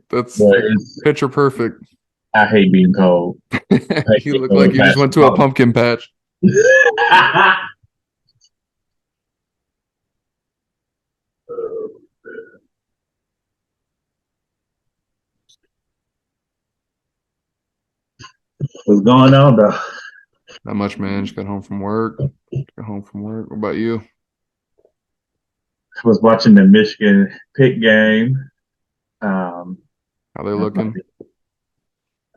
That's But it's picture perfect. I hate being cold. I hate You being look cold like in you just went to a basketball. pumpkin patch. What's going on though? Not much, man. Just got home from work. Got home from work. What about you? I was watching the Michigan Pitt game. Um, How they that's about looking? it.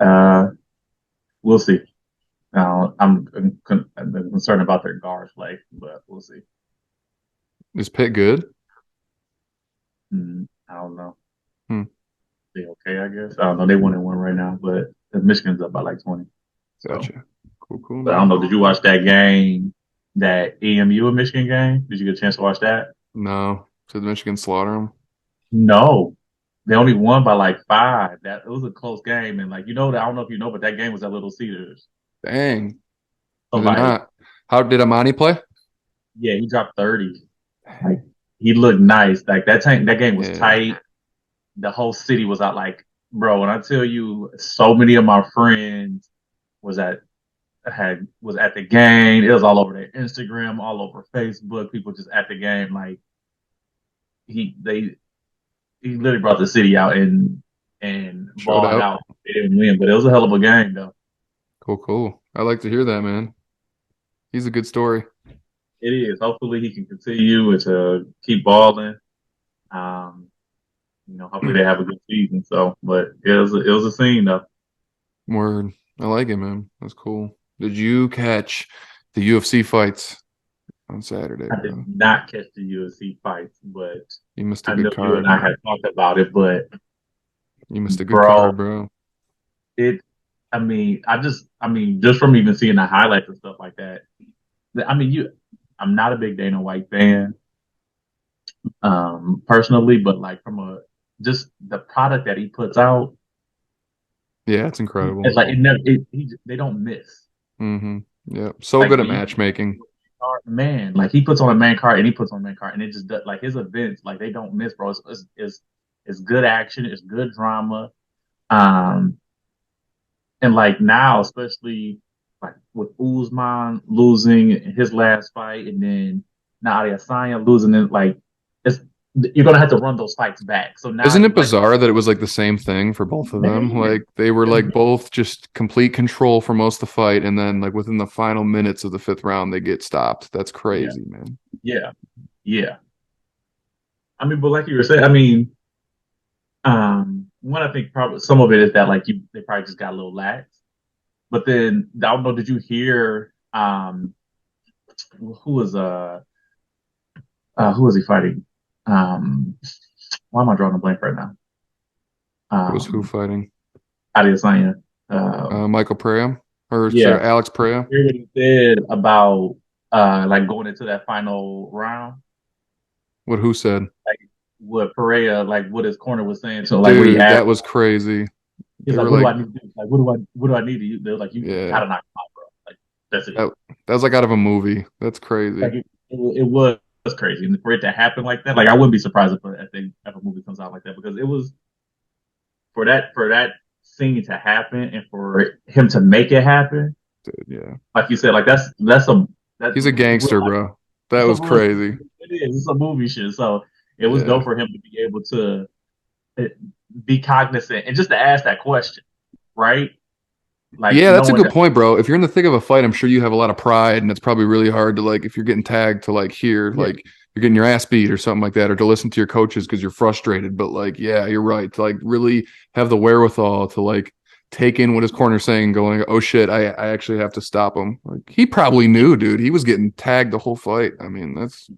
Uh, we'll see. I'm concerned about their guard play, but we'll see. Is Pitt good? I don't know. Hmm, They okay, I guess. I don't know. They won and one right now, but Michigan's up by like 20. So, gotcha. Cool, cool, but I don't man. know. Did you watch that game? That EMU and Michigan game? Did you get a chance to watch that? No. Did Michigan slaughter them? No, they only won by like five. That it was a close game, and like I don't know if you know, but that game was at Little Cedars. Dang. So I did like, not. How did Amani play? yeah, he dropped 30. Like he looked nice. Like that game was Yeah. tight. The whole city was out. Like, bro, when I tell you, so many of my friends was at was at the game. It was all over their Instagram, all over Facebook. People just at the game. Like he they he literally brought the city out and Showed balled out. out. They didn't win, but it was a hell of a game though. Cool, cool. I like to hear that, man. He's a good story. It is. Hopefully he can continue to keep balling. Um, hopefully they have a good season. So, but it was a scene though. Word. I like it, man. That's cool. Did you catch the UFC fights on Saturday, I did bro? not catch the UFC fights, but You missed a I good know you and card. I had talked about it. But You missed a good bro, card, bro. it. I mean, just from even seeing the highlights and stuff like that. I mean, I'm not a big Dana White fan, personally, but like from a just the product that he puts out, Yeah, it's incredible. it's like it never. They don't miss. Mm-hmm. Yeah. So Like good for at you, matchmaking. man, like he puts on a main card and he puts on a main card, and it just does, like his events, like they don't miss, bro. It's good action, it's good drama, um, and like now, especially like with Usman losing his last fight, and then Nadia Adesanya losing it, like it's you're gonna have to run those fights back. So now Isn't you it like, bizarre that it was like the same thing for both of them? man, Like they were like both just complete control for most of the fight, and then like within the final minutes of the fifth round, they get stopped. That's yeah, crazy, man. yeah, yeah. I mean, but like you were saying, I mean, one I think probably some of it is that like they probably just got a little lax. But then I don't know. Did you hear who was who was he fighting? Um, why am I drawing a blank right now? It was who Um, fighting? Adesanya. Um, Michael Pereira or yeah, sorry, Alex Pereira. hear what he said about like going into that final round, What who said? like what Pereira, like what his corner was saying to him, like what he Dude, asked. that was crazy. He's They like, were "What do like, I need to do? Like, what do I need to?" They're like, "You yeah, gotta knock him out, bro. Like, that's it." that that was like out of a movie. That's crazy. Like, it was crazy, and for it to happen like that, like, I wouldn't be surprised if a movie comes out like that because it was for that scene to happen and for him to make it happen. Dude, yeah. Like you said, like that's He's a real gangster, life. bro. That It's a was real. crazy. It is. It's a movie shit. So it was Yeah. dope for him to be able to uh, be cognizant and just to ask that question, right? Like Yeah, that's a knowing good that. point, bro. If you're in the thick of a fight, I'm sure you have a lot of pride, and it's probably really hard to like if you're getting tagged to like here, Yeah, like you're getting your ass beat or something like that, or to listen to your coaches because you're frustrated. But like, yeah, you're right. To like really have the wherewithal to like take in what his corner's saying, going, oh shit, I actually have to stop him. Like he probably knew, dude. He was getting tagged the whole fight. I mean, that's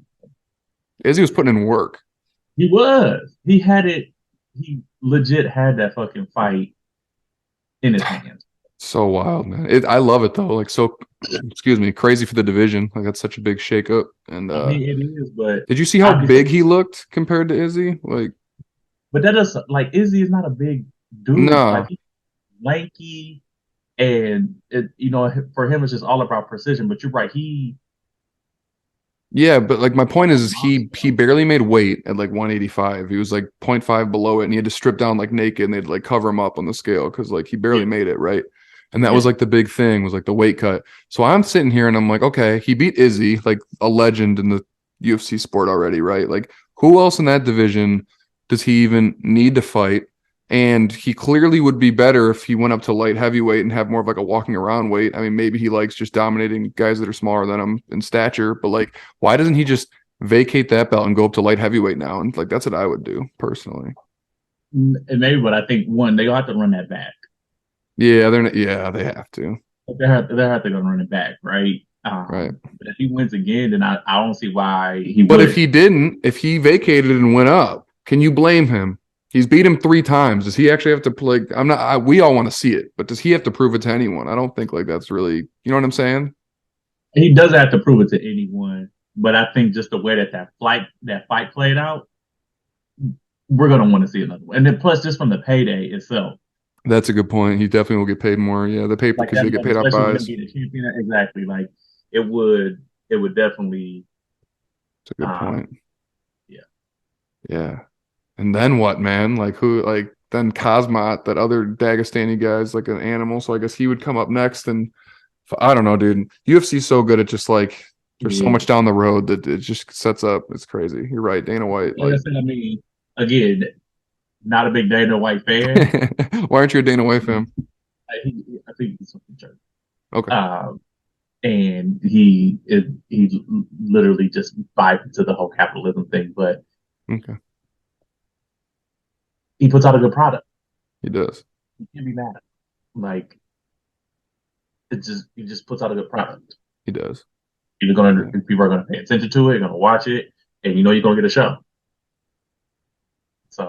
as he was putting in work. he was. He had it. He legit had that fucking fight in his hands. So wild, man. I love it though. Like so, excuse me, crazy for the division. Like that's such a big shakeup. And I mean, it is, but did you see how I'd be. big he looked compared to Izzy? Like, But that is like Izzy is not a big dude. Like no, he's lanky, and for him it's just all about precision. But you're right. Yeah, but like my point is Monster. he barely made weight at like 185. He was like point 0.5 below it, and he had to strip down like naked, and they'd like cover him up on the scale because like he barely Yeah, made it, right? And that was yeah. like the big thing was like the weight cut. So I'm sitting here and I'm like, okay, he beat Izzy, like a legend in the UFC sport already, right? Like who else in that division does he even need to fight? And he clearly would be better if he went up to light heavyweight and have more of like a walking around weight. I mean, maybe he likes just dominating guys that are smaller than him in stature, but like, why doesn't he just vacate that belt and go up to light heavyweight now? And like, that's what I would do personally. And maybe, but I think one, they have to run that back. Yeah, they're not, yeah, they have to. They have to go run it back, right? Right. But if he wins again, then I don't see why he But if wouldn't. he didn't, if he vacated and went up, can you blame him? He's beat him 3 times. Does he actually have to play? I'm not. We all want to see it, but does he have to prove it to anyone? I don't think like that's really. You know what I'm saying? He doesn't have to prove it to anyone, but I think just the way that fight played out, we're gonna want to see another one. And then plus, just from the payday itself, That's a good point. He definitely will get paid more. Yeah, the paper like because that, they get like paid off especially with him buys. being a champion, exactly. Like it would definitely, It's a good um, point. yeah, Yeah. And then what, man? Like who? Like then Kazmat, that other Dagestani guy's like an animal. So I guess he would come up next. And I don't know, dude. UFC's so good at just like there's so much yeah. down the road that it just sets up. It's crazy. You're right, Dana White. Like I Like, said, I mean, again, not a big Dana White fan. why aren't you a Dana White fan? I think he's something church. Okay, Um, and he literally just vibed into the whole capitalism thing, but okay, he puts out a good product. he does. You can't be mad at him. Like he just puts out a good product. He does. You're gonna Yeah. People are gonna pay attention to it, you're gonna watch it, and you know you're gonna get a show.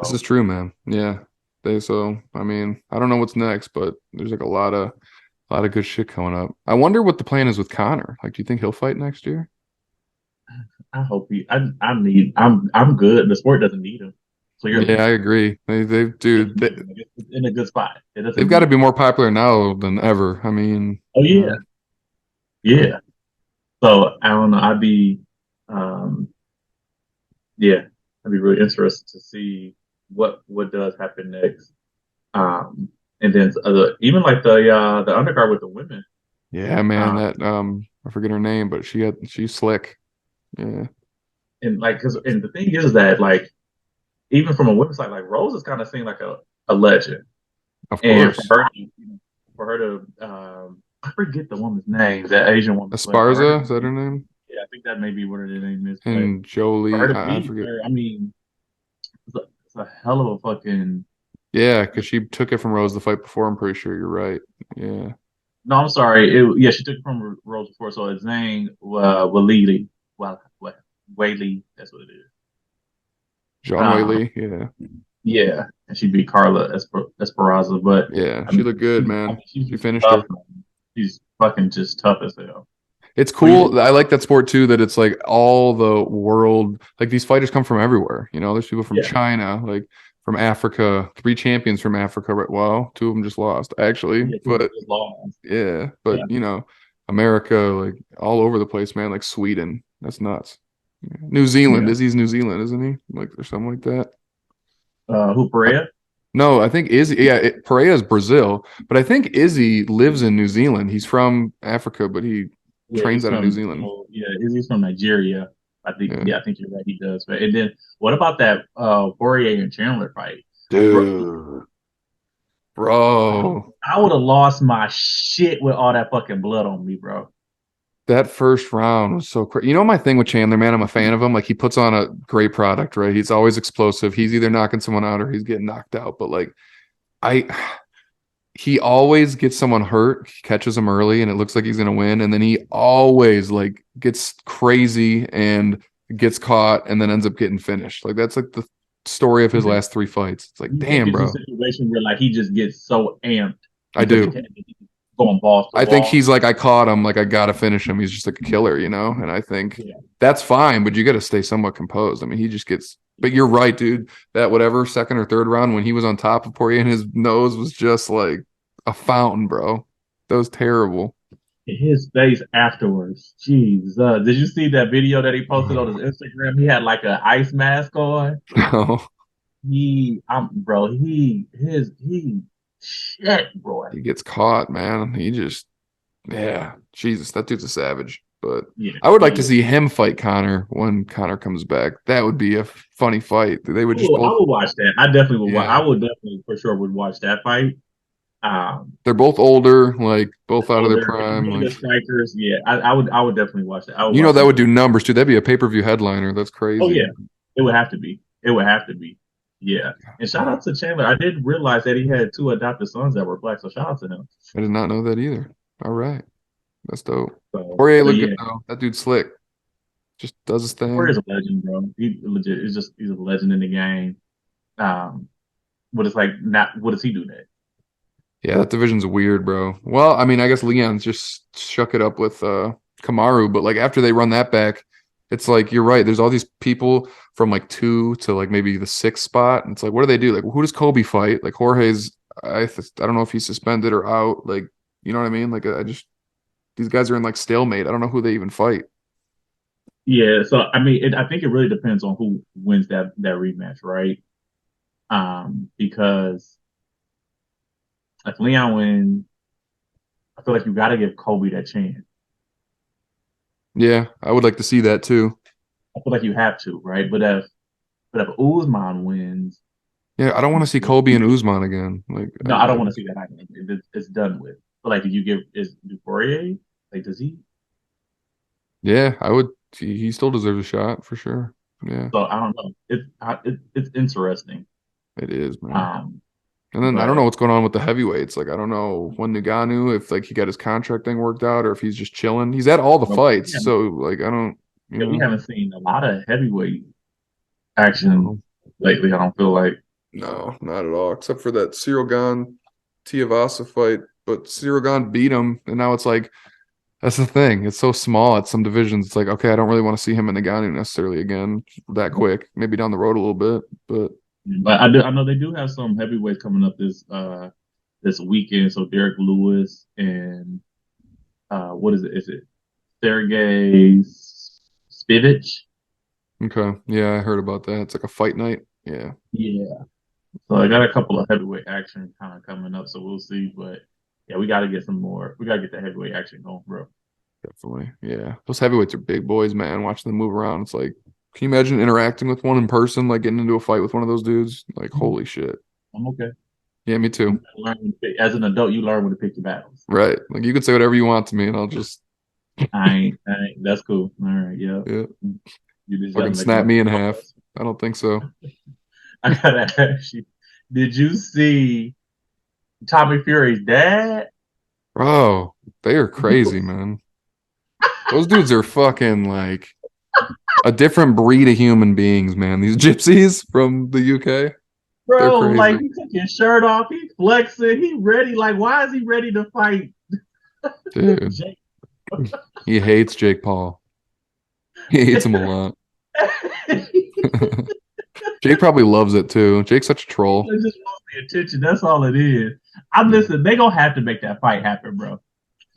This is So true, man. Yeah. So I mean, I don't know what's next, but there's like a lot of good shit coming up. I wonder what the plan is with Connor. Like, do you think he'll fight next year? I hope I'm good. The sport doesn't need him. Clearly, Yeah, I agree. Dude, it's in a good spot. It they've doesn't got to need be him. more popular now than ever. I mean, Oh you know, yeah, yeah. So I don't know. Um, yeah, I'd be really interested to see what does happen next. And then even like the undercard with the women. yeah, man. Um, That I forget her name, but she's slick. Yeah, and like, and the thing is that like even from a women's side, like Rose is kind of seen like a legend, of and course. for her to I forget the woman's name, that Asian woman, but for her to Esparza, is that her name? yeah, I think that may be what her name is, but And for her Jolie, to I beat forget. her, I mean, it's a hell of a fucking. Yeah, because she took it from Rose the fight before. I'm pretty sure you're right. Yeah, No, I'm sorry. Yeah, she took it from Rose before, so it's Zhang Walili. Well, Whaley, that's what it is. John Um, Whaley. Yeah, yeah, and she beat Carla Esperanza, but yeah, she looked good, I man. mean, she's She just finished tough. her. Man. She's fucking just tough as hell. It's Who you cool. think? I like that sport too, that it's like all the world, like these fighters come from everywhere. You know, there's people from Yeah, China, like from Africa, 3 champions from Africa, right? Well, 2 of them just lost, actually. yeah, But just lost. yeah, Yeah, but America, like all over the place, man, like Sweden. That's nuts. Yeah. New Zealand. yeah. Izzy's New Zealand, isn't he? Like or something like that. Who I, Perea? no, I think Izzy, yeah, Pereira's Brazil, but I think Izzy lives in New Zealand. He's from Africa, but he Yeah, trains he's out of New from. Zealand. Oh, yeah, he's from Nigeria. I think. Yeah. Yeah, I think you're right. He does. But and then what about that Poirier and Chandler fight? Bro, Dude, bro, I would have lost my shit with all that fucking blood on me, bro. that first round was so crazy. You know my thing with Chandler, man. I'm a fan of him. Like he puts on a great product, right? He's always explosive. He's either knocking someone out or he's getting knocked out. But like I, he always gets someone hurt, catches them early, and it looks like he's gonna win. And then he always like gets crazy and gets caught, and then ends up getting finished. Like that's like the story of his last 3 fights. It's like, You think damn, it's a bro. situation where like he just gets so amped I because do. he's going balls to the I think wall? he's like, I caught him, like I gotta finish him. He's just like a killer, you know? And I think Yeah. that's fine, but you gotta stay somewhat composed. I mean, he just gets but you're right, dude. That whatever second or third round when he was on top of Poirier and his nose was just like a fountain, bro. That was terrible. His face afterwards. Jesus. Did you see that video that he posted on his Instagram? He had like an ice mask on. No, Bro, shit, bro. he gets caught, man. He just, yeah, Jesus, that dude's a savage. But Yeah, I would like to he. see him fight Connor when Connor comes back. That would be a funny fight. They would just I both, would watch that. I definitely would watch. yeah, I would definitely for sure would watch that fight. Um, they're both older, like both out of their older, prime. really Like, good strikers. Yeah, I would definitely watch that. I would you know, watch that them would do both. numbers too. That'd be a pay-per-view headliner. That's Oh crazy. yeah, it would have to be. It would have to be. Yeah. And shout out to Chandler. I didn't realize that he had two adopted sons that were black. So shout out to him. I did not know that either. All right. That's dope. Poirier So look good yeah, though. That dude's slick. Just does his Warrior's thing. a legend, bro. He legit is just he's a legend in the game. Um, but it's like not what does he do next? Yeah, that division's weird, bro. Well, I mean, I guess Leon's just shuck it up with Kamaru, but like after they run that back, it's like you're right. There's all these people from like 2 to like maybe the 6th spot. And it's like, what do they do? Like, who does Kobe fight? Like Jorge's, I don't know if he's suspended or out. Like, you know what I mean? Like, I just these guys are in like stalemate. I don't know who they even fight. Yeah, so I mean, I think it really depends on who wins that rematch, right? Because if Leon wins, I feel like you got to give Kobe that chance. Yeah, I would like to see that too. I feel like you have to, right? But if Usman wins, Yeah, I don't want to see Kobe and Usman again. Like, no, I don't want to see that happen. It's done with. But like, if you give is Poirier, like, does he? yeah, I would. He still deserves a shot for sure. Yeah, So I don't know. It's interesting. it is, man. Um, And then I don't know but what's going on with the heavyweights. Like, I don't know when Ngannou, if like he got his contract thing worked out or if he's just chilling. He's at all the but fights, so like I don't, you we know, haven't seen a lot of heavyweight action no, lately. I don't feel like. no, not at all, except for that Cyril Gane Tiavasa fight. But Cyril Gane beat him, and now it's like that's the thing. It's so small at some divisions. It's like okay, I don't really want to see him in Ngannou necessarily again that quick. Maybe down the road a little bit, but But I know they do have some heavyweights coming up this weekend. So Derek Lewis and what is it? Is it Sergey Spivich? okay, yeah, I heard about that. It's like a fight night. Yeah. Yeah. So I got a couple of heavyweight action kind of coming up. So we'll see. But yeah, we got to get some more. We got to get the heavyweight action going, bro. Definitely. Yeah. Those heavyweights are big boys, man. Watching them move around. It's like, can you imagine interacting with one in person, like getting into a fight with one of those dudes? Like, holy shit. I'm okay. Yeah, me too. As an adult, you learn when to pick your battles. Right. Like you can say whatever you want to me and I'll just That's cool. All right. Yeah. yeah, You just got to fucking make snap them. me in half. I don't think so. I gotta ask you, did you see Tommy Fury's dad? Bro, they are crazy, man. Those dudes are fucking like a different breed of human beings, man. These gypsies from the UK, they're Bro, like crazy. he took his shirt off, he flexing, he ready. Like, why is he ready to fight Dude, Jake? he hates Jake Paul. He hates him a lot. Jake probably loves it too. Jake's such a troll. They just want the attention. That's all it is. I'm listening. They gonna have to make that fight happen, bro.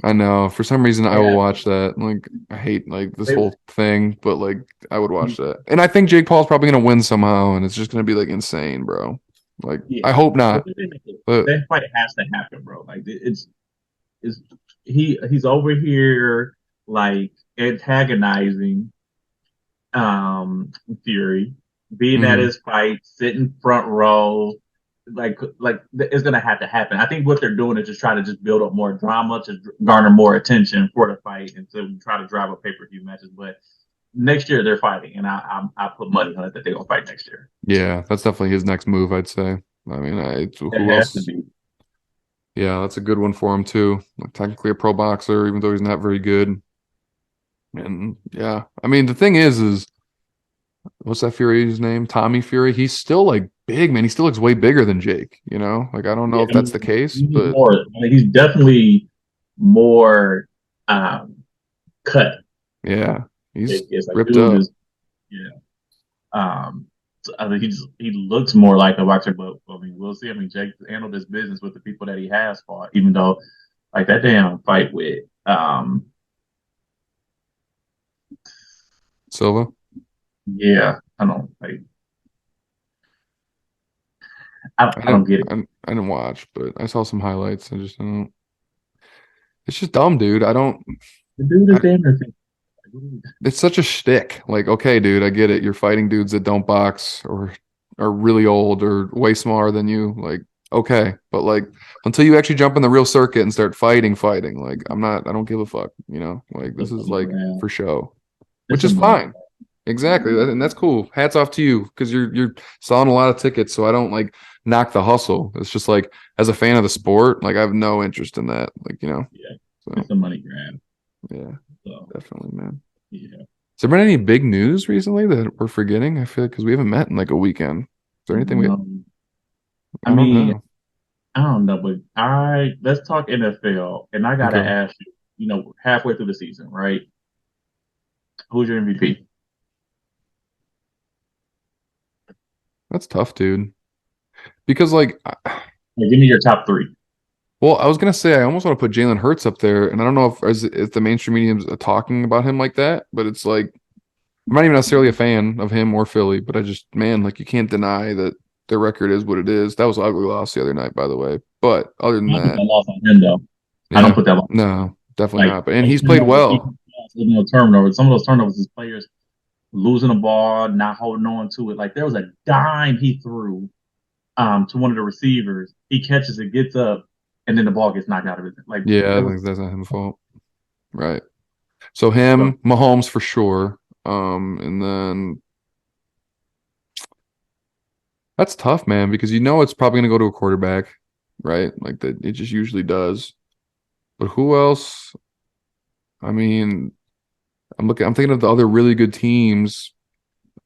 I know. For some reason, I will Yeah, watch that. Like, I hate like this they, whole thing, but like, I would watch that. And I think Jake Paul's probably gonna win somehow, and it's just gonna be like insane, bro. Like, yeah. I hope not, but That fight has to happen, bro. Like it's he's over here like antagonizing Fury, being at mhm. his fight, sitting front row, like it's gonna have to happen. I think what they're doing is just trying to just build up more drama to garner more attention for the fight and to try to drive a pay per view matches. But next year they're fighting, and I put money on it that they're gonna fight next year. Yeah, that's definitely his next move, I'd say. I mean, It who has to else? be. Yeah, that's a good one for him too. Like, technically a pro boxer, even though he's not very good. And yeah, I mean, the thing is what's that Fury's name? Tommy Fury. He's still like big, man. He still looks way bigger than Jake. You know, like I don't know Yeah, if I that's the mean, case, he's but more. I mean, he's definitely more cut. yeah, he's It's like ripped dude up. is yeah. So, I mean, he looks more like a boxer, but I mean, we'll see. I mean, Jake handled his business with the people that he has fought, even though like that damn fight with Um, Silva. yeah, I don't like. I I don't didn't get it. I didn't watch, but I saw some highlights. I just don't. It's just dumb, dude. I don't. The dude is I, damn near. it's such a shtick. Like, okay, dude, I get it. You're fighting dudes that don't box or are really old or way smaller than you. Like, okay, but like until you actually jump in the real circuit and start fighting, like I'm not. I don't give a fuck. You know, like The this is money like grab. for show, It's which a is money fine. Exactly, and that's cool. Hats off to you because you're selling a lot of tickets. So I don't like knock the hustle. It's just like as a fan of the sport, like I have no interest in that. Like Yeah, so it's a money grab. yeah, So definitely, man. yeah. Has there been any big news recently that we're forgetting? I feel like because we haven't met in like a weekend. Is there anything we? I I don't mean, know. I don't know, but let's talk NFL, and I gotta Okay, ask you. Halfway through the season, right? Who's your MVP? that's tough, dude. Because like, Like, give me your top three. well, I was gonna say I almost want to put Jalen Hurts up there, and I don't know if the mainstream media is talking about him like that, but it's like I'm not even necessarily a fan of him or Philly, but I just, man, like you can't deny that their record is what it is. That was an ugly loss the other night, by the way. But other than I don't put that, that loss on him though. I don't yeah, put that loss. no, definitely Like not. But and those he's played turnovers, well. turnovers. Some of those turnovers is players losing the ball, not holding on to it. Like there was a dime he threw to one of the receivers. He catches it, gets up, and then the ball gets knocked out of it. Like Yeah, there was that's not his fault, right? So so him, Mahomes for sure. And then that's tough, man, because you know it's probably gonna go to a quarterback, right? Like that, it just usually does. But who else? I mean, I'm thinking of the other really good teams.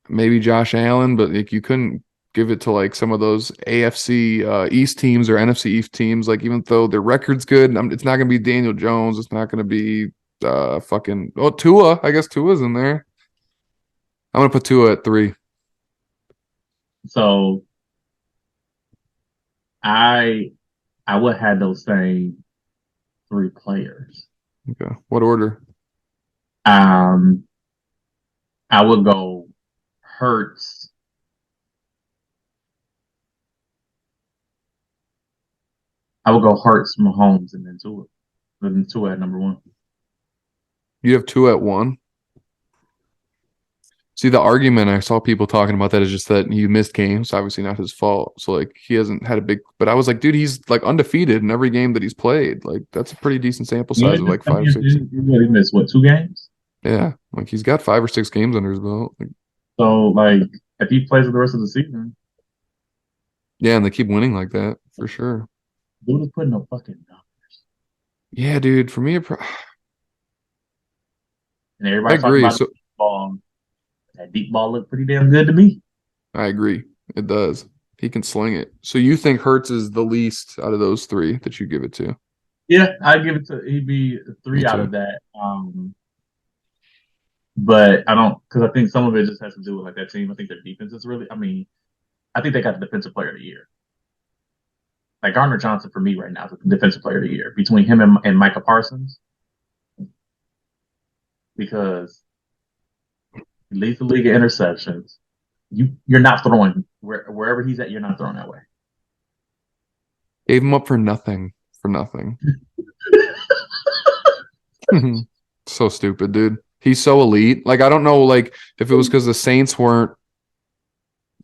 Maybe Josh Allen, but like you couldn't give it to like some of those AFC East teams or NFC East teams. Like even though their record's good, it's not gonna be Daniel Jones. It's not gonna be fucking Tua. I guess Tua's in there. I'm gonna put Tua at three. so I I would have those same three players. Okay. What order? Um, I would go Hurts. I would go Hurts, Mahomes, and then Tua at number one. You have Tua at one. See, the argument I saw people talking about that is just that he missed games. Obviously, not his fault. So like he hasn't had a big. But I was like, dude, he's like undefeated in every game that he's played. Like that's a pretty decent sample You size only of missed, like I five, mean, six. you only missed what, two games? Yeah, like he's got 5 or 6 games under his belt. Like, So like if he plays for the rest of the season, yeah, and they keep winning like that for sure. dude is putting up fucking numbers. Yeah, dude. For me, And I everybody talking agree. about the So deep ball. That deep ball looked pretty damn good to me. I agree. It does. He can sling it. So you think Hertz is the least out of those three that you give it to? Yeah, I give it to he'd be Me three out too. of that. But I don't because I think some of it just has to do with like that team. I think their defense is really. I mean, I think they got the defensive player of the year. Like Gardner Johnson for me right now is the defensive player of the year between him and Micah Parsons because he leads the league in interceptions. You're not throwing wherever he's at. You're not throwing that way. Gave him up for nothing. For nothing. So stupid, dude. He's so elite. Like I don't know, like if it was because the Saints weren't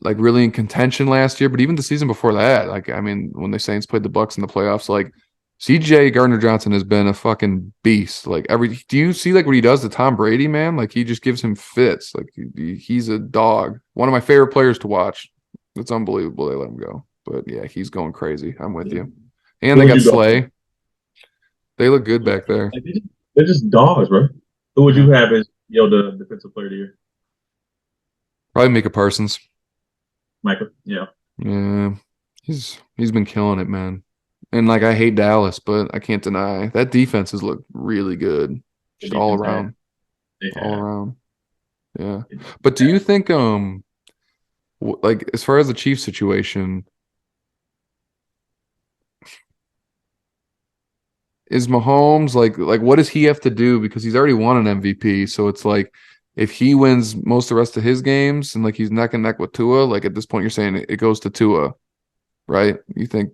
like really in contention last year, but even the season before that, like I mean, when the Saints played the Bucks in the playoffs, like CJ Gardner Johnson has been a fucking beast. Like do you see like what he does to Tom Brady, man? Like he just gives him fits. Like he's a dog. One of my favorite players to watch. It's unbelievable they let him go. But yeah, he's going crazy. I'm with you. And Who they would got you go? Slay. They look good back there. Like, they're just dogs, bro. Who would Yeah. you have as the defensive player of the year? Probably Micah Parsons. Michael. Yeah. Yeah. He's been killing it, man. And like I hate Dallas, but I can't deny that defense has looked really good. The Just all defense has. around. They All have. around. Yeah. They But do have. you think like as far as the Chiefs situation, is Mahomes like what does he have to do because he's already won an MVP? So it's like if he wins most of the rest of his games and like he's neck and neck with Tua, like at this point you're saying it goes to Tua, right? You think,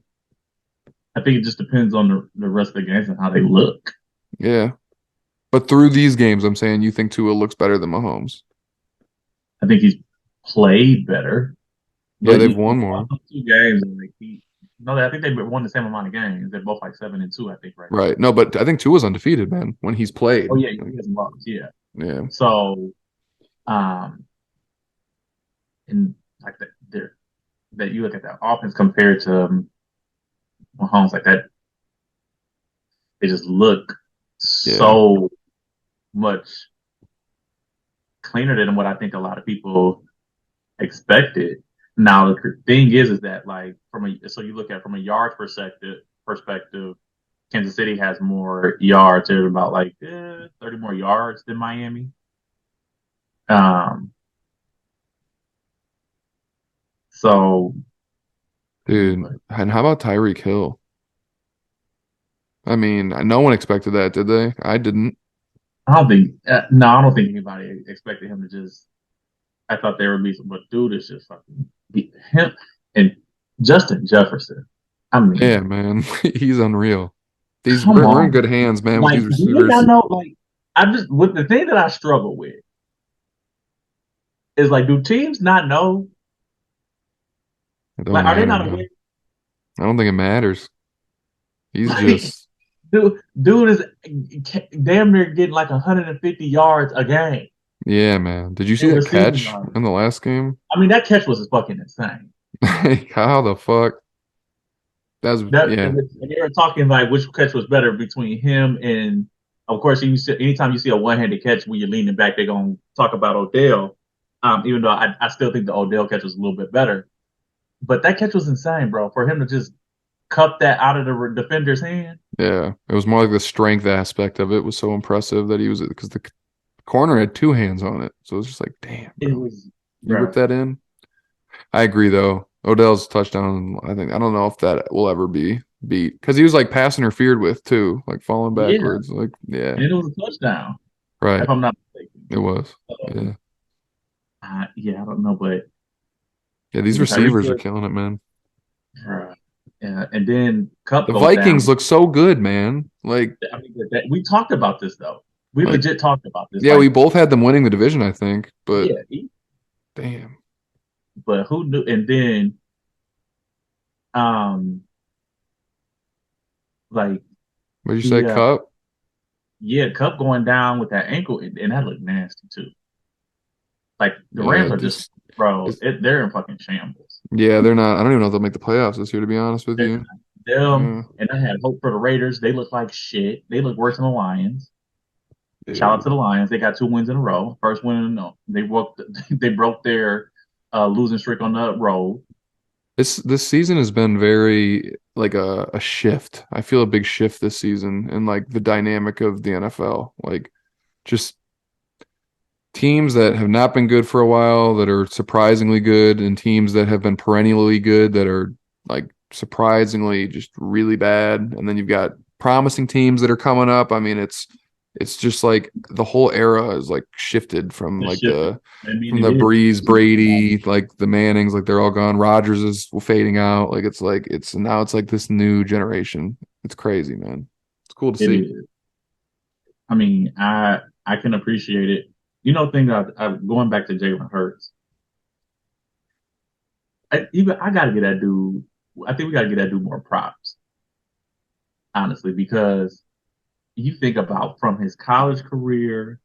I think it just depends on the rest of the games and how they look. yeah. But through these games, I'm saying you think Tua looks better than Mahomes. I think he's played better, Yeah, but they've you won watch more. those two games and like he. No, I think they won the same amount of games. They're both like 7-2, I think, right now. Right. No, but I think Tua's undefeated, man, when he's played. Oh yeah, Like, he hasn't lost. Yeah. yeah. So, um, and like that you look at that offense compared to Mahomes, like that, they just look Yeah. so much cleaner than what I think a lot of people expected. Now the thing is that like from a so you look at from a yards perspective, Kansas City has more yards. They're about like 30 more yards than Miami. Um, so Dude. but And how about Tyreek Hill? I mean, no one expected that, did they? I didn't. I don't think anybody expected him to just. I thought there would be some, but dude is just fucking him and Justin Jefferson. I Yeah, mean, man. He's unreal. These come we're in on, good hands, man, with like these do they not receivers. know? Like I just with the thing that I struggle with is like, do teams not know? It don't Like, are they matter, not man. aware? I don't think it matters. He's Like, just dude is damn near getting like 150 yards a game yeah, man. Did you see in that receiving catch yards. in the last game? I mean, that catch was fucking insane. How the fuck? That's That yeah, and they were talking like which catch was better between him and, of course, anytime you see a one-handed catch when you're leaning back, they're gonna talk about Odell. Even though I still think the Odell catch was a little bit better, but that catch was insane, bro. For him to just cup that out of the defender's hand, yeah. It was more like the strength aspect of it was so impressive that he was because the corner had two hands on it. So it was just like, damn, it bro. was, You rip bro. that in? I agree though. Odell's touchdown, I don't know if that will ever be beat because he was like pass interfered with too, like falling Yeah, backwards. Like, yeah, and it was a touchdown, if right. I'm not mistaken. It was. So, Yeah. yeah, I don't know, but Yeah, these yeah, Tyreek receivers are Hill, killing it, man. yeah, and then Cup The goes Vikings down. look so good, man. Like, I mean, we talked about this though. We like, legit talked about this. yeah, we Like, both had them winning the division, I think, but yeah, damn. but who knew? And then, um, like What did you say, the Cup? yeah, Cup going down with that ankle, and that looked nasty too. Like the Yeah, Rams are just, bro, this they're in fucking shambles. yeah, they're not. I don't even know if they'll make the playoffs this year, to be honest with They're you. not. Them, Yeah, and I had hope for the Raiders. They look like shit. They look worse than the Lions. Shout out to dude. the Lions. They got 2 wins in a row. First win, no, they broke they broke their losing streak on the road. This season has been very like a shift. I feel a big shift this season in like the dynamic of the NFL. Like just teams that have not been good for a while that are surprisingly good, and teams that have been perennially good that are like surprisingly just really bad. And then you've got promising teams that are coming up. I mean, it's just like the whole era is like shifted from It's like shifted. I mean, from it the is. Breeze, Brady, like the Mannings, like they're all gone. Rodgers is fading out. Like it's now it's like this new generation. It's crazy, man. It's cool to It see. is. I mean, I can appreciate it. You know, thing I going back to Jalen Hurts. I gotta get that dude. I think we gotta get that dude more props, honestly, because you think about from his college career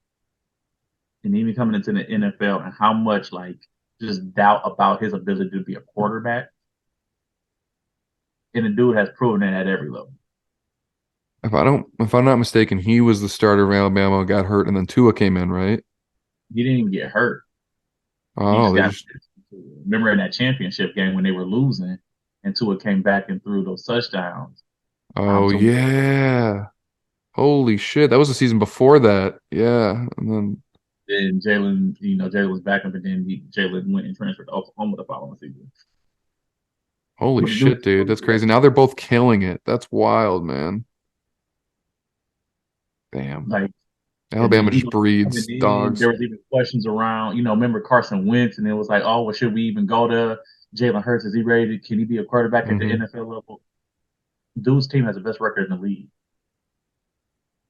and even coming into the NFL and how much like just doubt about his ability to be a quarterback. And the dude has proven it at every level. If I'm not mistaken, he was the starter of Alabama, got hurt, and then Tua came in, right? He didn't even get hurt. He Oh, just they got, just remember in that championship game when they were losing and Tua came back and threw those touchdowns. oh To yeah. Holy shit. That was the season before that. Yeah. And then then Jalen was back up, and then Jalen went and transferred to Oklahoma the following season. holy But the dude shit, dude. That's crazy. Now they're both killing it. That's wild, man. Damn. Like, and then Alabama just Eagles coming breeds in, dogs. there was even questions around, remember Carson Wentz, and it was like, oh, well, should we even go to Jalen Hurts? Is he ready? Can he be a quarterback at the Hmm. NFL level? Dude's team has the best record in the league,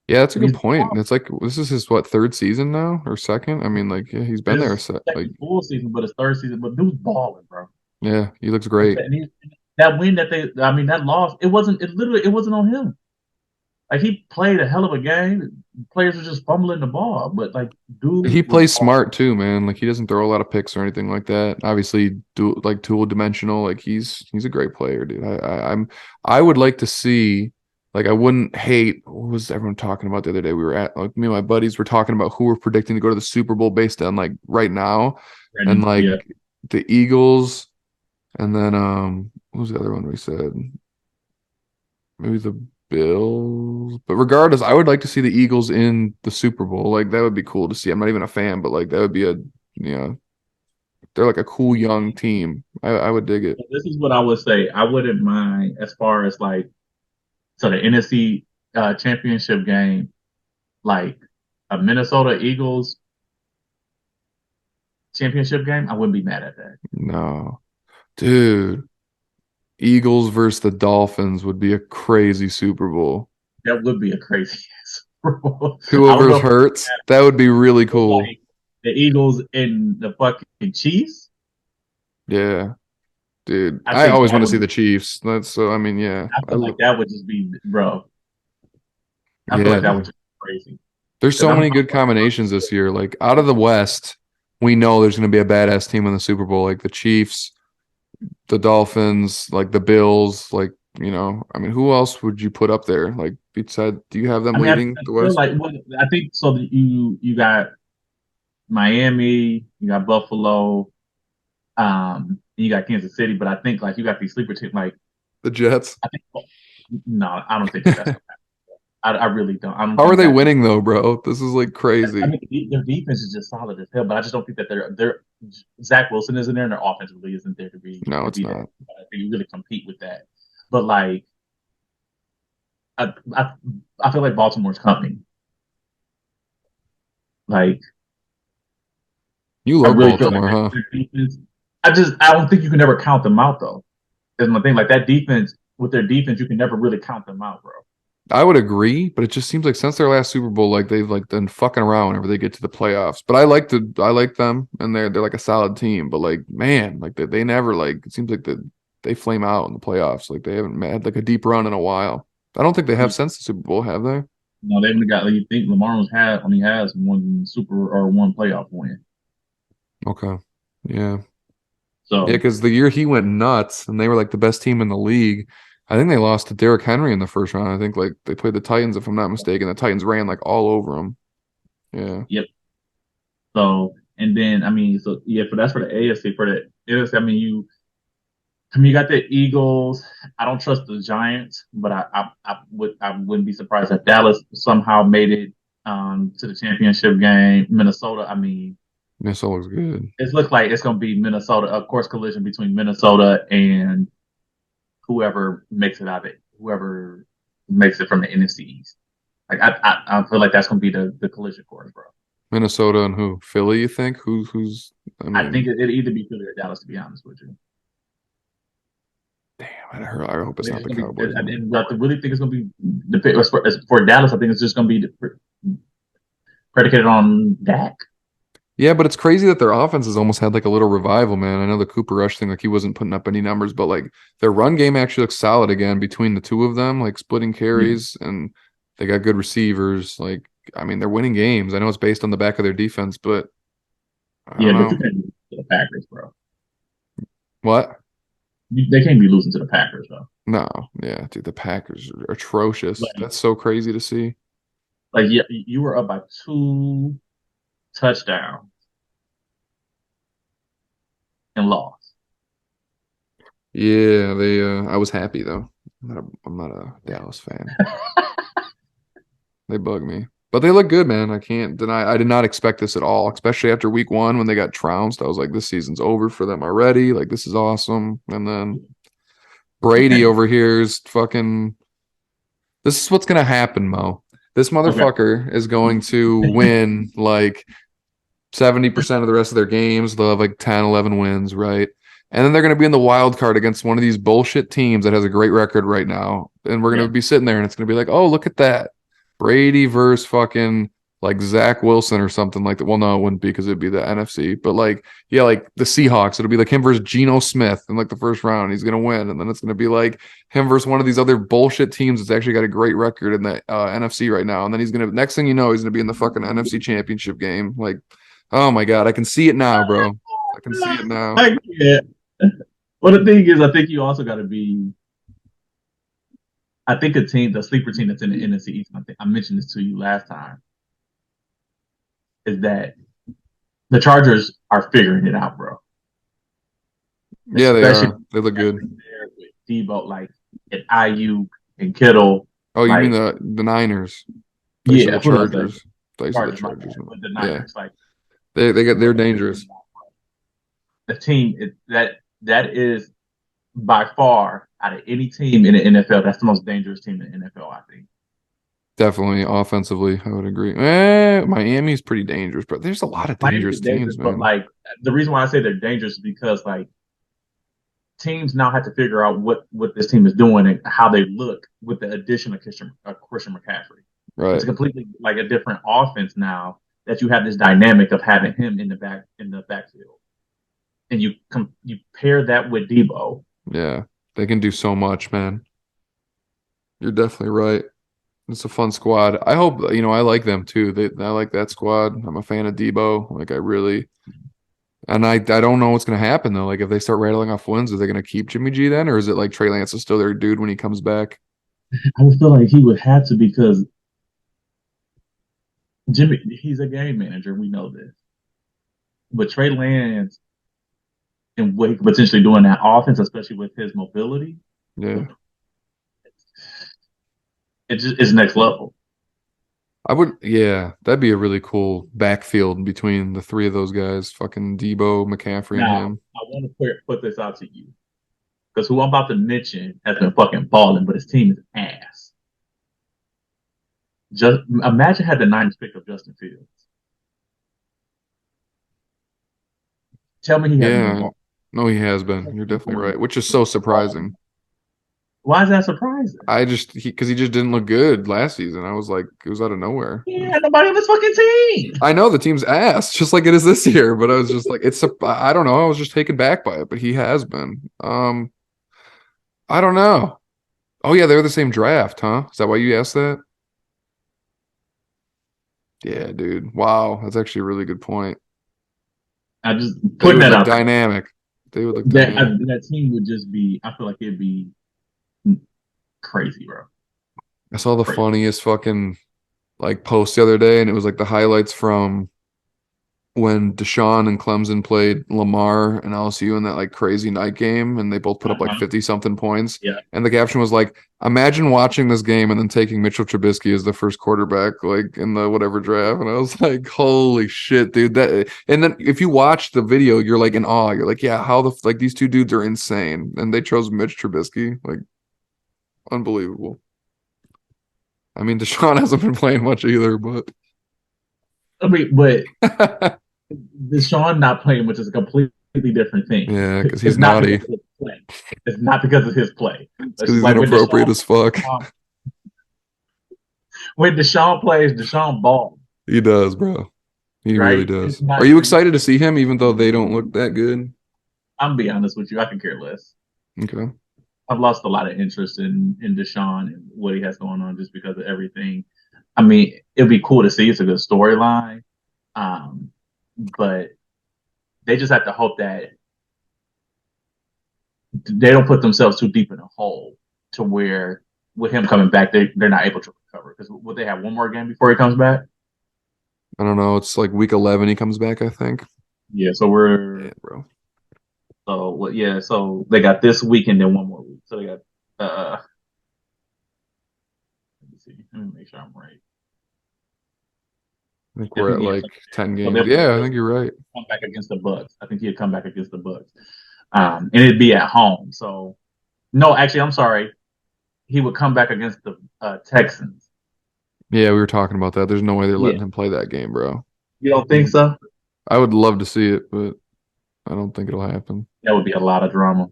Yeah, that's a and good he's point. It's like this is his what, third season now or second? I mean, like, yeah, he's been there a his set. Like, second full season, but his third season. But dude's balling, bro. yeah, he looks great. And that win that loss, it wasn't on him. Like he played a hell of a game. Players were just fumbling the ball, but like He dude was plays balling. smart too, man. Like he doesn't throw a lot of picks or anything like that. Obviously, like tool dimensional. Like he's a great player, dude. I would like to see. Like I wouldn't hate. What was everyone talking about the other day? We were at like me and my buddies were talking about who we're predicting to go to the Super Bowl based on like right now, and And like yeah, the Eagles, and then what was the other one we said? Maybe the Bills. But regardless, I would like to see the Eagles in the Super Bowl. Like that would be cool to see. I'm not even a fan, but like that would be they're like a cool young team. I would dig it. this is what I would say. I wouldn't mind as far as like so the NFC championship game, like a Minnesota Eagles championship game. I wouldn't be mad at that. No. Dude, Eagles versus the Dolphins would be a crazy Super Bowl. That would be a crazy ass. I don't Whoever's know if hurts, that would be really it's cool. like the Eagles and the fucking Chiefs. Yeah, dude. I I think always that want to see would. the Chiefs. That's so I mean, yeah. I feel like that would just be, bro. I feel Yeah, like that would dude. just be crazy. There's Because so I'm many good combinations this year. Like out of the West, we know there's going to be a badass team in the Super Bowl, like the Chiefs, the Dolphins, like the Bills. Like I mean, who else would you put up there? Like, beside, do you have them I mean, leading I the feel West? like I think so. That you got Miami, you got Buffalo, and you got Kansas City. But I think like you got these sleeper teams. Like The Jets. I think no, I don't think that that's. How I really don't. I don't are think they that. winning though, bro? This is like I crazy. mean, their defense is just solid as hell, but I just don't think that they're Zach Wilson isn't there, and their offense really isn't there to be No, to it's be that not. you really compete with that. But like, I I, I feel like Baltimore's coming. Like, You I love really feel like Baltimore, huh? their defense. I don't think you can never count them out though. That's my thing. Like that defense with their defense, you can never really count them out, bro. I would agree, but it just seems like since their last Super Bowl, like they've like been fucking around whenever they get to the playoffs. But I like them, and they're like a solid team. But like man, like they never like it seems like they flame out in the playoffs. Like they haven't had like a deep run in a while. I don't think they have since the Super Bowl, have they? No, they haven't got. Like, you think only has one super or one playoff win. Okay, yeah, yeah. So Because the year he went nuts, and they were like the best team in the league. I think they lost to Derrick Henry in the first round. I think like they played the Titans, if I'm not mistaken. The Titans ran like all over them. Yeah, yep. So and then I mean, so yeah, for that's for the AFC. For the NFC, I mean, you got the Eagles. I don't trust the Giants, but I wouldn't be surprised if Dallas somehow made it to the championship game. Minnesota, I mean, Minnesota looks good. it looks like it's going to be Minnesota, of course, collision between Minnesota and whoever makes it from the NFC East. Like I feel like that's going to be the collision course, bro. Minnesota and who? Philly, you think? Who's I I think mean, it'd either be Philly or Dallas, to be honest with you. damn, I hope I it's think not it's the gonna be, Cowboys, man. and I really think it's gonna be for Dallas. I think it's just gonna be predicated on Dak. Yeah, but it's crazy that their offense has almost had like a little revival, man. I know the Cooper Rush thing, like he wasn't putting up any numbers, but like their run game actually looks solid again between the two of them, like splitting Yeah, carries, and they got good receivers. Like, I mean, they're winning games. I know it's based on the back of their defense, but I yeah, don't but you know. can't lose to the Packers, bro. What? They can't be losing to the Packers, though. No, yeah, dude, the Packers are atrocious. Like, That's so crazy to see. yeah, you were up by 2 touchdowns and lost. Yeah, they I was happy though. I'm not a Dallas fan. They bug me. But they look good, man. I can't deny I did not expect this at all, especially after week 1 when they got trounced. I was like, this season's over for them already. Like this is awesome. And then Brady over here is fucking this is what's gonna happen, Mo. This Okay. motherfucker is going to win like 70% of the rest of their games. They'll have like 10, 11 wins, right? And then they're going to be in the wild card against one of these bullshit teams that has a great record right now. And we're going Yeah. to be sitting there and it's going to be like, oh, look at that. Brady versus fucking like Zach Wilson or something like that. Well, no, it wouldn't be because it'd be the NFC. But like, yeah, like the Seahawks. It'll be like him versus Geno Smith in like the first round. He's going to win. And then it's going to be like him versus one of these other bullshit teams that's actually got a great record in the NFC right now. And then he's going to, next thing you know, he's going to be in the fucking NFC championship game. Like, oh my God, I can see it now, bro. I can see it now. Yeah. Well, the thing is, I think you also got to be. I think the sleeper team that's in the NFC East. I think I mentioned this to you last time. Is that the Chargers are figuring it out, bro? Yeah, they Especially are. They look good. there with Debo, like at IU and Kittle. Oh, you mean Like, the Niners? Thought you said yeah, the who else? Like, Chargers. Thought you said the Chargers, my Chargers. bad, but the Yeah, Niners, like they're dangerous. the team that is by far out of any team in the NFL, that's the most dangerous team in the NFL, I think. Definitely offensively, I would agree. Miami's pretty dangerous, but there's a lot of Miami dangerous is dangerous, teams, but man. like the reason why I say they're dangerous is because like teams now have to figure out what this team is doing and how they look with the addition of Christian McCaffrey. It's Right. completely like a different offense now that you have this dynamic of having him in the backfield, and you pair that with Debo. Yeah, they can do so much, man. You're definitely right. It's a fun squad. I hope, I like them too. I like that squad. I'm a fan of Debo. Like I really, and I don't know what's gonna happen though. Like if they start rattling off wins, are they gonna keep Jimmy G then, or is it like Trey Lance is still their dude when he comes back? I would feel like he would have to because Jimmy, he's a game manager. We know this, but Trey Lance and what he could potentially do in that offense, especially with his mobility, Yeah. it just is next level. Yeah, that'd be a really cool backfield between the three of those guys, fucking Debo, McCaffrey, and Now, him. I want to put this out to you because who I'm about to mention has been fucking balling, but his team is ass. Just imagine had the Niners picked up Justin Fields. Tell me he hasn't been Yeah, balling. no, he has been. You're definitely right, which is so surprising. Why is that surprising? Because he just didn't look good last season. I was like, it was out of nowhere. He had nobody on his fucking team. I know the team's ass, just like it is this year, but I was just like, I don't know. I was just taken back by it, but he has been. I don't know. Oh yeah, they're the same draft, huh? Is that why you asked that? Yeah, dude. Wow, that's actually a really good point. I just They putting would that look out there. dynamic. They would look dynamic. That team would just be. I feel like it'd be crazy, bro. I saw the Crazy. funniest fucking like post the other day, and it was like the highlights from when Deshaun and Clemson played Lamar and LSU in that like crazy night game, and they both put up like Uh-huh. 50 something points. Yeah. And the caption was like, imagine watching this game and then taking Mitchell Trubisky as the first quarterback, like in the whatever draft. And I was like, holy shit, dude. That and then if you watch the video, you're like in awe. You're like, yeah, how like these two dudes are insane. And they chose Mitch Trubisky. Like unbelievable. I mean, Deshaun hasn't been playing much either, but I mean, but Deshaun not playing, which is a completely different thing. yeah, because It's he's not naughty. because of his play. It's not because of his play. It's It's because just he's like inappropriate as fuck. When Deshaun plays, Deshaun balls, He does, bro. He really right? It's does. Are not. you excited to see him, even though they don't look that good? I'm be honest with you. I can care less. Okay. I've lost a lot of interest in Deshaun and what he has going on just because of everything. I mean, it'd be cool to see. It's a good storyline, but they just have to hope that they don't put themselves too deep in a hole to where with him coming back, they're not able to recover. Because would they have one more game before he comes back? I don't know. It's like week 11 he comes back, I think. Yeah, so we're Yeah, bro. so what? Yeah, so they got this week and then one more week. So they got let me see. Let me make sure I'm right. I think I we're think at yeah. like 10 So games. they'll Yeah, I think you're right. come back against the Bucks. I think he'd come back against the Bucks, and it'd be at home. So no, actually, I'm sorry. He would come back against the Texans. Yeah, we were talking about that. There's no way they're Yeah, letting him play that game, bro. you don't think so? I would love to see it, but I don't think it'll happen. That would be a lot of drama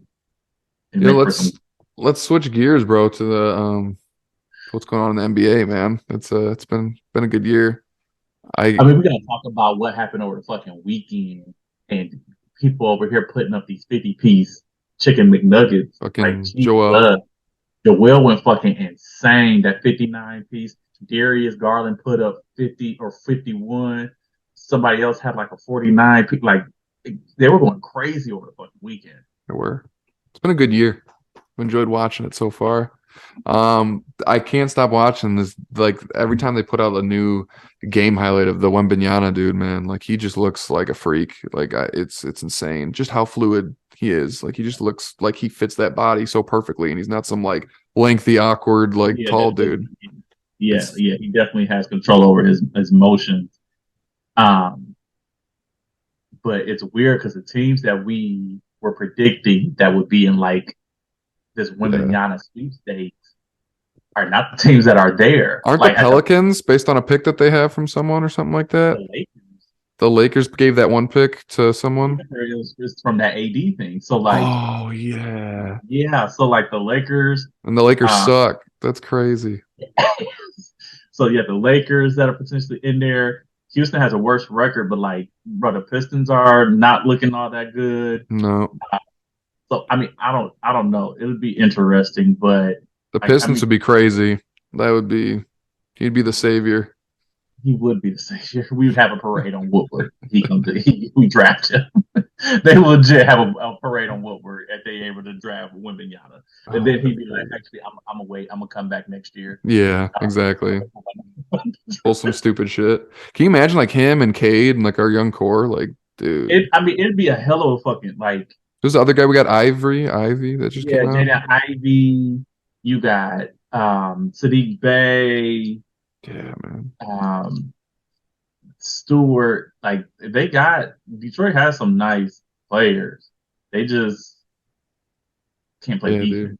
and Yeah, make for some. let's switch gears, bro, to the what's going on in the NBA, man. It's been a good year. I I mean, we're gonna talk about what happened over the fucking weekend and people over here putting up these 50-piece chicken McNuggets like fucking cheap blood. Joel. Joel went fucking insane. That 59 piece. Darius Garland put up 50 or 51. Somebody else had like a 49. Like they were going crazy over the fucking weekend. Where it's been a good year. I've enjoyed watching it so far. I can't stop watching this. Like every time they put out a new game highlight of the Wembanyama dude, man, like he just looks like a freak. Like it's insane, just how fluid he is. Like he just looks like he fits that body so perfectly, and he's not some like lengthy, awkward, like Yeah, tall dude. It's yeah, he definitely has control over his motions. Um, but it's weird because the teams that we were predicting that would be in like this yeah. Wembanyama sweepstakes are not the teams that are there. Aren't the Like at Pelicans based on a pick that they have from someone or something like that? the Lakers, The Lakers gave that one pick to someone. it's from that AD thing. So like, Oh yeah. yeah, so like the Lakers, And the Lakers um, suck. That's crazy. so yeah, the Lakers that are potentially in there. Houston has a worse record, but like, bro, the Pistons are not looking all that good. No. So I don't know. It would be interesting, but The like, Pistons would be crazy. That would be he'd be the savior. he would be the savior. We would have a parade on Woodward. We draft him. They would legit have a parade on Woodward if they able to draft Wembanyama, and Oh, then he'd that'd be be like, great. "Actually, I'm gonna wait. I'm gonna come back next year." Yeah, exactly. Pull some stupid shit. Can you imagine like him and Cade and like our young core? Like, dude. I mean, it'd be a hell of a fucking like, Who's the other guy we got? Ivy that just yeah, came out. Jaden Ivey. You got Sadiq Bey, Yeah, man. um, Stewart. Like they got Detroit has some nice players. They just can't play Yeah, dude. defense.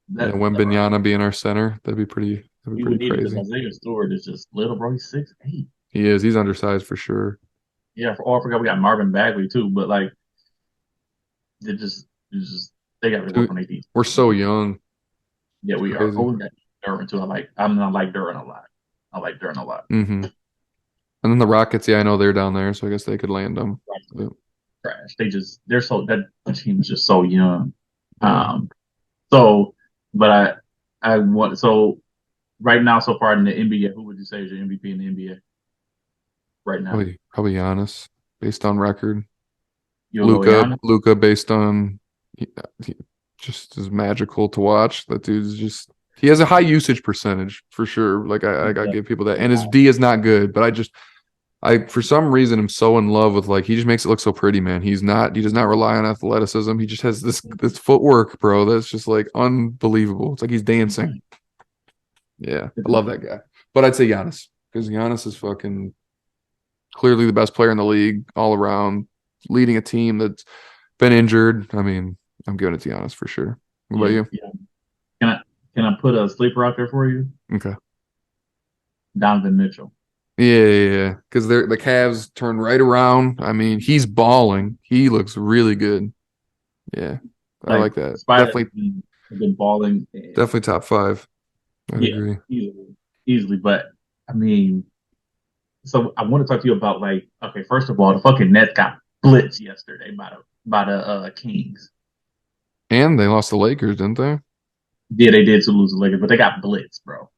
Yeah, That's never happened. Wembanyama being our center. That'd be We would pretty need it because crazy. Isaiah Stewart is just little, bro. He's 6'8". He is. He's undersized for sure. Yeah, I forgot we got Marvin Bagley too, but like it's just they got to work Dude, on their defense. we're so young. Yeah, It's we are. Oh, crazy. we got Duran too. I'm not like Duran a lot. I like Duran a lot. And then the Rockets, yeah, I know they're down there, so I guess they could land them. But, Trash. They're so that the team is just so young. yeah, Um. So, but I want so right now so far in the NBA, who would you say is your MVP in the NBA right now? probably Giannis based on record. You'll go Giannis. Luca based on he just is magical to watch. That dude's just he has a high usage percentage for sure. Like I gotta give people that. And his D is not good, but I for some reason am so in love with like he just makes it look so pretty, man. He does not rely on athleticism. He just has this footwork, bro, that's just like unbelievable. It's like he's dancing. Yeah, I love that guy. But I'd say Giannis because Giannis is fucking clearly the best player in the league all around, leading a team that's been injured. I mean, I'm giving it to Giannis for sure. What about Yeah, you? yeah. Can I can I put a sleeper out there for you? Okay. Donovan Mitchell. Yeah. Because the Cavs turn right around. I mean, he's balling. He looks really good. Yeah, I Like like that. Spider has been balling. Definitely top five. I'd Yeah, agree. easily. But I mean, so I want to talk to you about like, okay, first of all, the fucking Nets got blitzed yesterday by the Kings. And they lost the Lakers, didn't they? Yeah, they did to lose the Lakers, but they got blitzed, bro.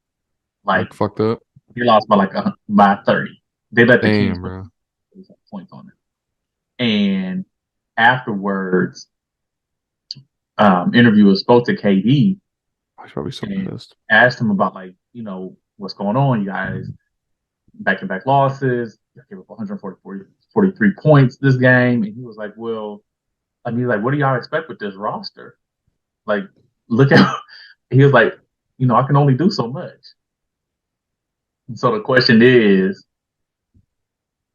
Like Like fucked up. they lost by by 30. They let the Kings Damn, put bro. points on it. And afterwards, interviewer spoke to KD I should probably so and pissed. asked him about like, what's going on, you guys back to back losses. You gave up 143 points this game. And he was like, well, I mean, like, what do y'all expect with this roster? Like, look at, he was like, I can only do so much. And so the question is,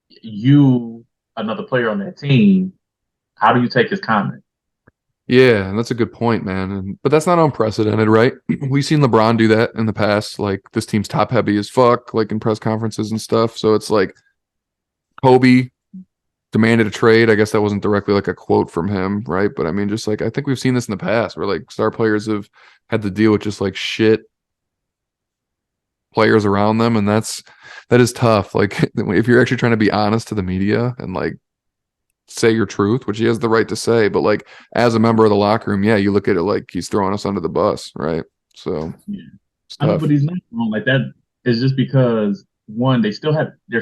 you, another player on that team, how do you take his comment? Yeah, and that's a good point, man. But that's not unprecedented, right? We've seen LeBron do that in the past. Like this team's top heavy as fuck, like in press conferences and stuff. So it's like Kobe demanded a trade. I guess that wasn't directly like a quote from him, right? But I mean, just like I think we've seen this in the past where like star players have had to deal with just like shit players around them, and that is tough. Like if you're actually trying to be honest to the media and like say your truth, which he has the right to say, but like as a member of the locker room, yeah, you look at it like he's throwing us under the bus, right? So Yeah. it's I mean, but tough. he's not wrong. Like that is just because one, they're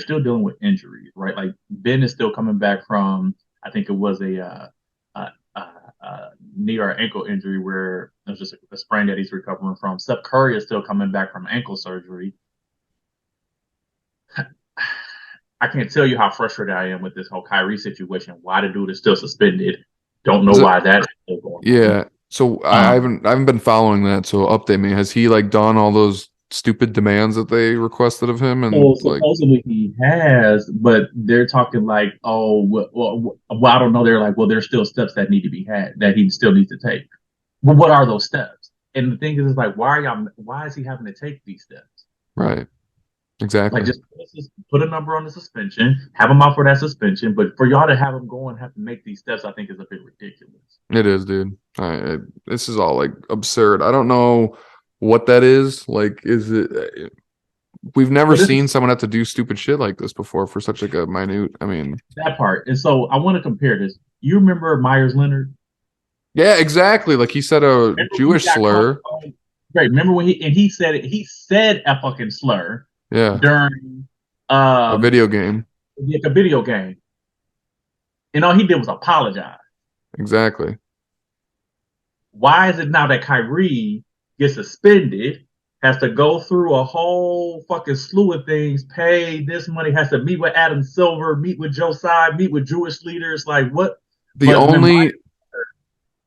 still dealing with injuries, right? Like Ben is still coming back from, I think it was a knee or ankle injury where it was just a sprain that he's recovering from. Steph Curry is still coming back from ankle surgery. I can't tell you how frustrated I am with this whole Kyrie situation. Why the dude is still suspended? Don't know Is it? why that's still going on. Yeah. So Um, I haven't been following that. So update me. Has he like done all those stupid demands that they requested of him? And So like, supposedly he has, but they're talking like, oh, well, I don't know. They're like, well, there's still steps that need to be had that he still needs to take. Well, what are those steps? And the thing is like, why is he having to take these steps? right, Like, exactly. just put a number on the suspension, have him out for that suspension. But for y'all to have him go and have to make these steps, I think is a bit ridiculous. It is, dude. This is all like absurd. I don't know what that is. Like, is it? We've never So this seen is someone have to do stupid shit like this before for such like a minute. I mean, that part. And so I want to compare this. You remember Myers Leonard? yeah, exactly. Like he said a Remember when he Jewish got caught? slur. Great. Remember when he said it? He said a fucking slur Yeah, during a um video game. like a video game, and all he did was apologize. Exactly. Why is it now that Kyrie gets suspended, has to go through a whole fucking slew of things, pay this money, has to meet with Adam Silver, meet with Joe Tsai, meet with Jewish leaders, like what? The But when only, Mike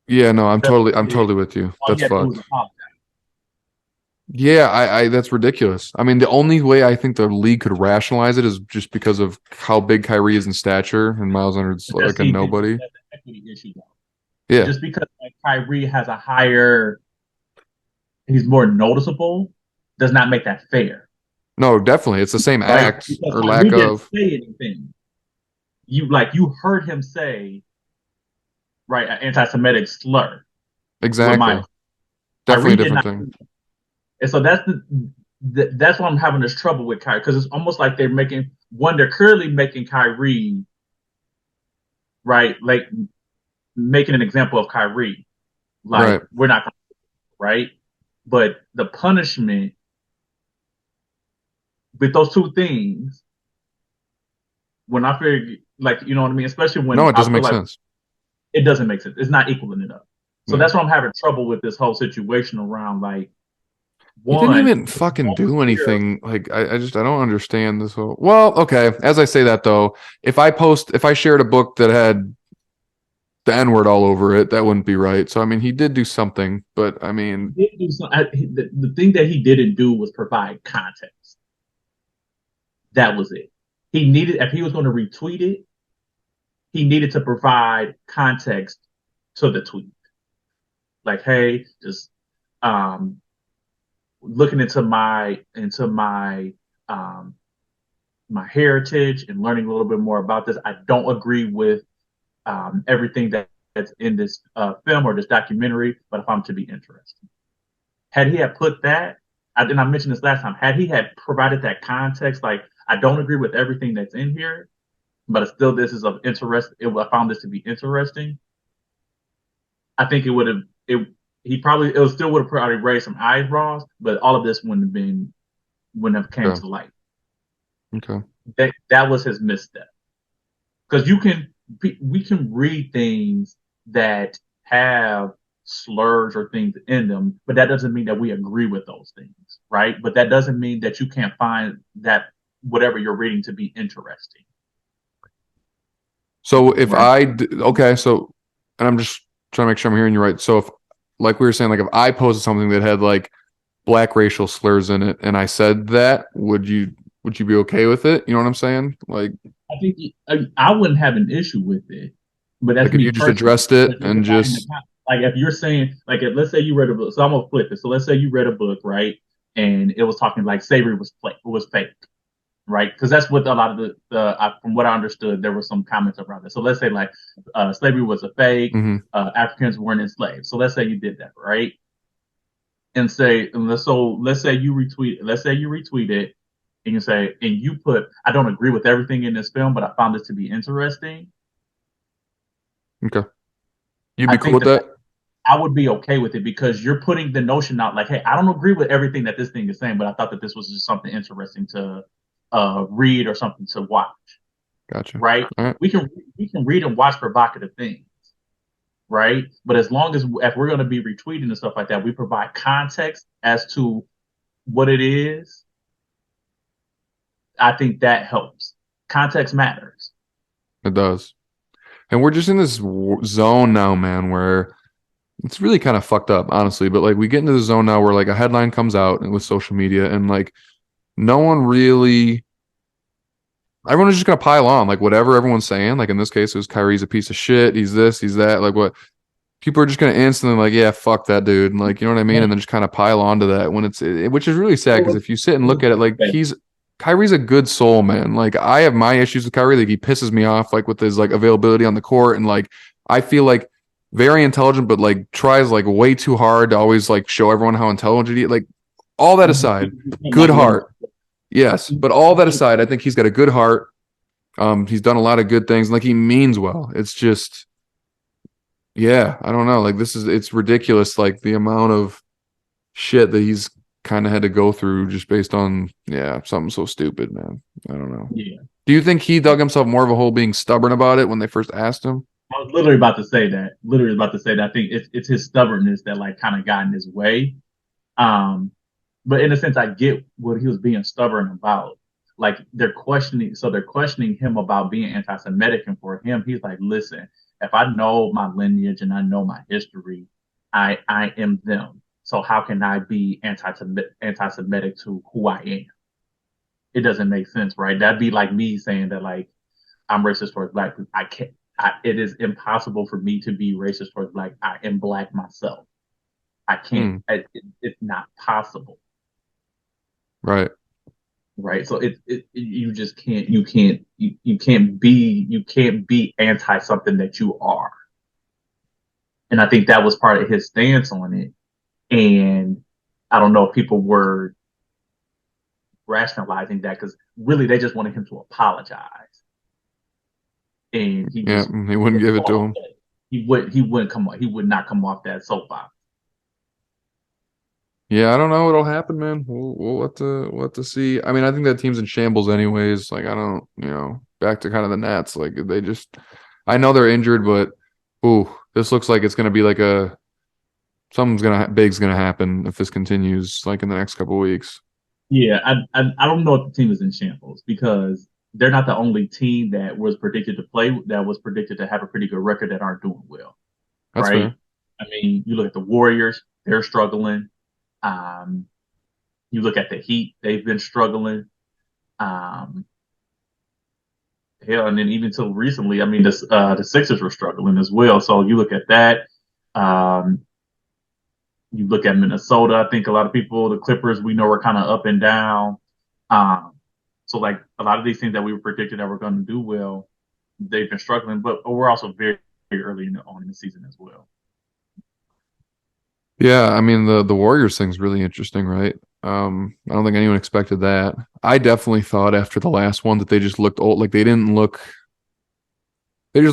yeah, no, I'm did, totally with you. all he That's had to do was fucked. apologize. Yeah, that's ridiculous. I mean, the only way I think the league could rationalize it is just because of how big Kyrie is in stature and Miles Leonard's But that's like a the nobody. that's the equity issue though. Yeah. Just because like Kyrie has a higher, he's more noticeable, does not make that fair, No, definitely. It's the same right? act Because or lack Kyrie didn't of. say anything. You heard him say right an anti-Semitic slur with Exactly. Miles. Definitely a Kyrie did different not, thing. and so that's why I'm having this trouble with Kyrie because it's almost like they're clearly making Kyrie right, like making an example of Kyrie. Like Right. we're not right, but the punishment with those two things, when I figure like you know what I mean, especially No, when it I doesn't feel make like sense. it doesn't make sense. It's not equaling it up. So Yeah. that's why I'm having trouble with this whole situation around like He didn't one, even fucking do anything. Like I don't understand this whole. Well, okay. As I say that though, if I shared a book that had the N word all over it, that wouldn't be right. So I mean, he did do something, but I mean, did do some, the thing that he didn't do was provide context. That was it. He needed, if he was going to retweet it, he needed to provide context to the tweet. Like, hey, just um, looking into my heritage and learning a little bit more about this. I don't agree with everything that's in this film or this documentary, but I found it to be interesting. Had he had put that, I did not mention this last time. Had he had provided that context, like I don't agree with everything that's in here, but still this is of interest. I found this to be interesting. I think it would have it. He probably it still would have probably raised some eyebrows, but all of this wouldn't have came okay, to light. okay. That was his misstep because we can read things that have slurs or things in them, but that doesn't mean that we agree with those things, right? But that doesn't mean that you can't find that whatever you're reading to be interesting, So if right? okay, so and I'm just trying to make sure I'm hearing you right. So if like we were saying, like if I posted something that had like black racial slurs in it and I said that, would you be okay with it? You know what I'm saying? I think I wouldn't have an issue with it, but that's Like if me you just personally addressed it because you're and providing the just content. like if you're saying like if let's say you read a book, so I'm gonna flip it. So let's say you read a book, right? And it was talking like slavery was fake, right? Because that's what a lot of from what I understood, there were some comments around it. So let's say like slavery was a fake, Hmm. Africans weren't enslaved. So let's say you did that, right? And say, let's say you retweet it, and you say, and you put, I don't agree with everything in this film, but I found this to be interesting. Okay. You'd I be cool think with that that? I would be okay with it because you're putting the notion out like, hey, I don't agree with everything that this thing is saying, but I thought that this was just something interesting to read or something to watch, Gotcha. right? All right. We can we can read and watch provocative things, right? But as long as if we're going to be retweeting and stuff like that, we provide context as to what it is. I think that helps. Context matters. It does. And we're just in this zone now, man, where it's really kind of fucked up, honestly. But like we get into the zone now where like a headline comes out and with social media and like no one really everyone's just gonna pile on like whatever everyone's saying. Like in this case, it was Kyrie's a piece of shit. He's this, he's that. Like what people are just gonna instantly like, yeah, fuck that dude, and like you know what I mean, and then just kind of pile onto that when which is really sad because if you sit and look at it, like Kyrie's a good soul, man. Like I have my issues with Kyrie, like he pisses me off, like with his like availability on the court, and like I feel like very intelligent, but like tries like way too hard to always like show everyone how intelligent he. Like all that aside, good Like learn. heart, yes, but all that aside, I think he's got a good heart. He's done a lot of good things. Like he means well. It's just yeah, I don't know. Like it's ridiculous. Like the amount of shit that he's kind of had to go through just based on yeah something so stupid, man. I don't know. Yeah. Do you think he dug himself more of a hole being stubborn about it when they first asked him? I was literally about to say that. Literally about to say that. I think it's his stubbornness that like kind of got in his way. Um, but in a sense, I get what he was being stubborn about. Like they're questioning him about being anti-Semitic, and for him, he's like, listen, if I know my lineage and I know my history, I am them. So how can I be anti-Semitic to who I am? It doesn't make sense, right? That'd be like me saying that like I'm racist towards black people. I can't. It is impossible for me to be racist towards black. I am black myself. I can't. Hmm, It's not possible, right. right? So you just can't. You can't be anti something that you are. And I think that was part of his stance on it. And I don't know if people were rationalizing that because really they just wanted him to apologize, and he Yeah, just he wouldn't give it to him. he would not come off that soapbox. Yeah, I don't know what'll happen, man. We'll have to see. I mean, I think that team's in shambles anyways. Like I don't, back to kind of the Nets. Like they just, I know they're injured, but ooh, this looks like it's gonna be like a something's big's gonna happen if this continues like in the next couple of weeks. Yeah, I don't know if the team is in shambles because they're not the only team that was predicted to play that was predicted to have a pretty good record that aren't doing well, That's right? fair. I mean, you look at the Warriors, they're struggling. Um, you look at the Heat, they've been struggling. Um, hell, and then even till recently, I mean, the Sixers were struggling as well. So you look at that. Um, you look at Minnesota. I think a lot of people, the Clippers, we know are kind of up and down. Um, so like a lot of these things that we were predicted that were going to do well, they've been struggling. But we're also very, very early on in the season as well. Yeah, I mean the Warriors thing's really interesting, right? I don't think anyone expected that. I definitely thought after the last one that they just looked old, like they just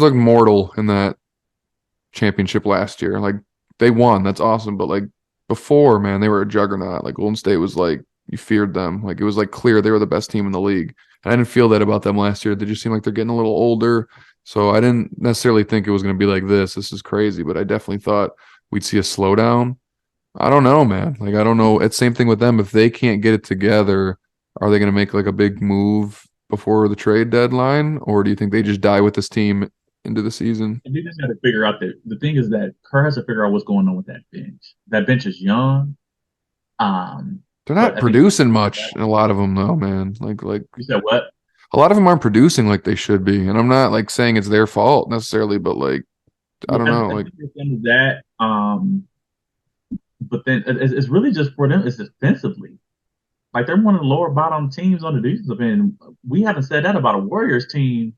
looked mortal in that championship last year. Like they won, that's awesome, but like before, man, they were a juggernaut. Like Golden State was like you feared them. Like it was like clear they were the best team in the league. And I didn't feel that about them last year. They just seem like they're getting a little older. So I didn't necessarily think it was going to be like this. This is crazy, but I definitely thought we'd see a slowdown. I don't know, man. Like I don't know. It's same thing with them. If they can't get it together, are they going to make like a big move before the trade deadline, or do you think they just die with this team into the season? And they just got to figure out that the thing is that Kerr has to figure out what's going on with that bench. That bench is young, They're but not I think producing much, a lot of them though, man. Like you said what? a lot of them aren't producing like they should be, and I'm not like saying it's their fault necessarily, but like I Yeah, don't I know, think like there's some of that. Um, but then it's really just for them. It's defensively. Like they're one of the lower bottom teams on the defensive end. We haven't said that about a Warriors team,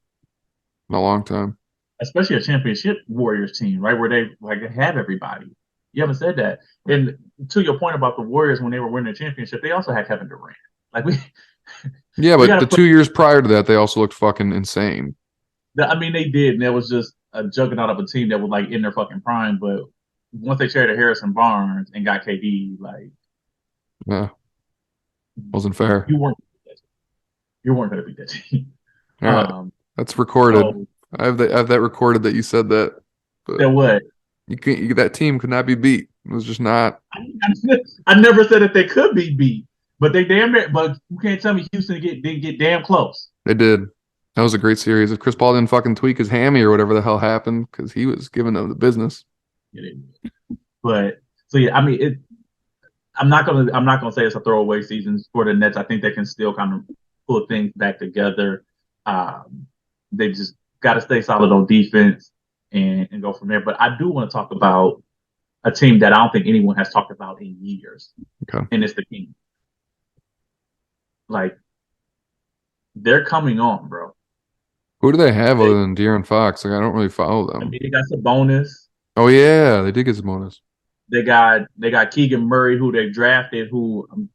In a long time. especially a championship Warriors team, right? Where they like have everybody. You haven't said that. And to your point about the Warriors when they were winning the championship, they also had Kevin Durant. Like we Yeah, we but got to the put. 2 years prior to that, they also looked fucking insane. I mean, they did, and that was just a juggernaut of a team that was like in their fucking prime. But once they traded Harrison Barnes and got KD, like Yeah, wasn't fair. you weren't you weren't going to beat that team. Yeah, Um, that's recorded. so I have that recorded that you said that, but that what you can't. That team could not be beat. It was just not. I never said that they could be beat, but they damn near. But you can't tell me Houston didn't get damn close. They did. That was a great series. If Chris Paul didn't fucking tweak his hammy or whatever the hell happened, because he was giving them the business. But so yeah, I mean, I'm not gonna say it's a throwaway season for the Nets. I think they can still kind of pull things back together. They just got to stay solid on defense and go from there. But I do want to talk about a team that I don't think anyone has talked about in years, Okay. and it's the Kings. Like they're coming on, bro. Who do they have They, other than De'Aaron Fox? Like I don't really follow I them. mean, they got Sabonis. Oh yeah, they did get some bonus. They got Keegan Murray, who they drafted, who I'm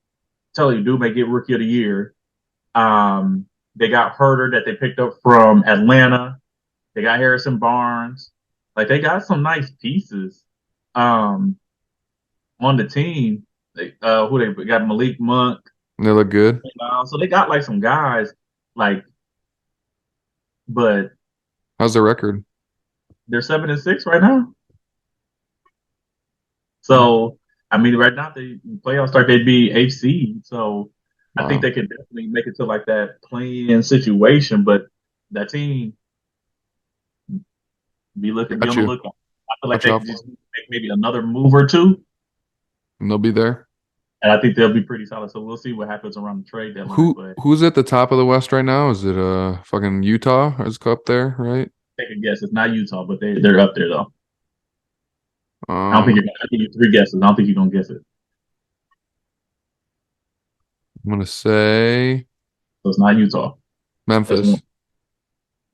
telling you, dude may get Rookie of the Year. They got Herter that they picked up from Atlanta. They got Harrison Barnes. Like they got some nice pieces um, on the team. Who they got Malik Monk. They look good. So they got like some guys like, but How's their record? they're 7-6 right now. Hmm. So I mean, right now the playoffs start, they'd be eighth seed. So I think Wow. they could definitely make it to like that play-in situation. But that team be Got on the you. lookout. I feel like Watch they out could for just them. make maybe another move or two, And they'll be there. and I think they'll be pretty solid. So we'll see what happens around the trade deadline. But Who's at the top of the West right now? Is it fucking Utah is up there, right? take a guess. It's not Utah, but they're up there though. I don't think Um, you're. I think you three guesses. I don't think you're gonna guess it. I'm gonna say So it's not Utah. That's one. Memphis.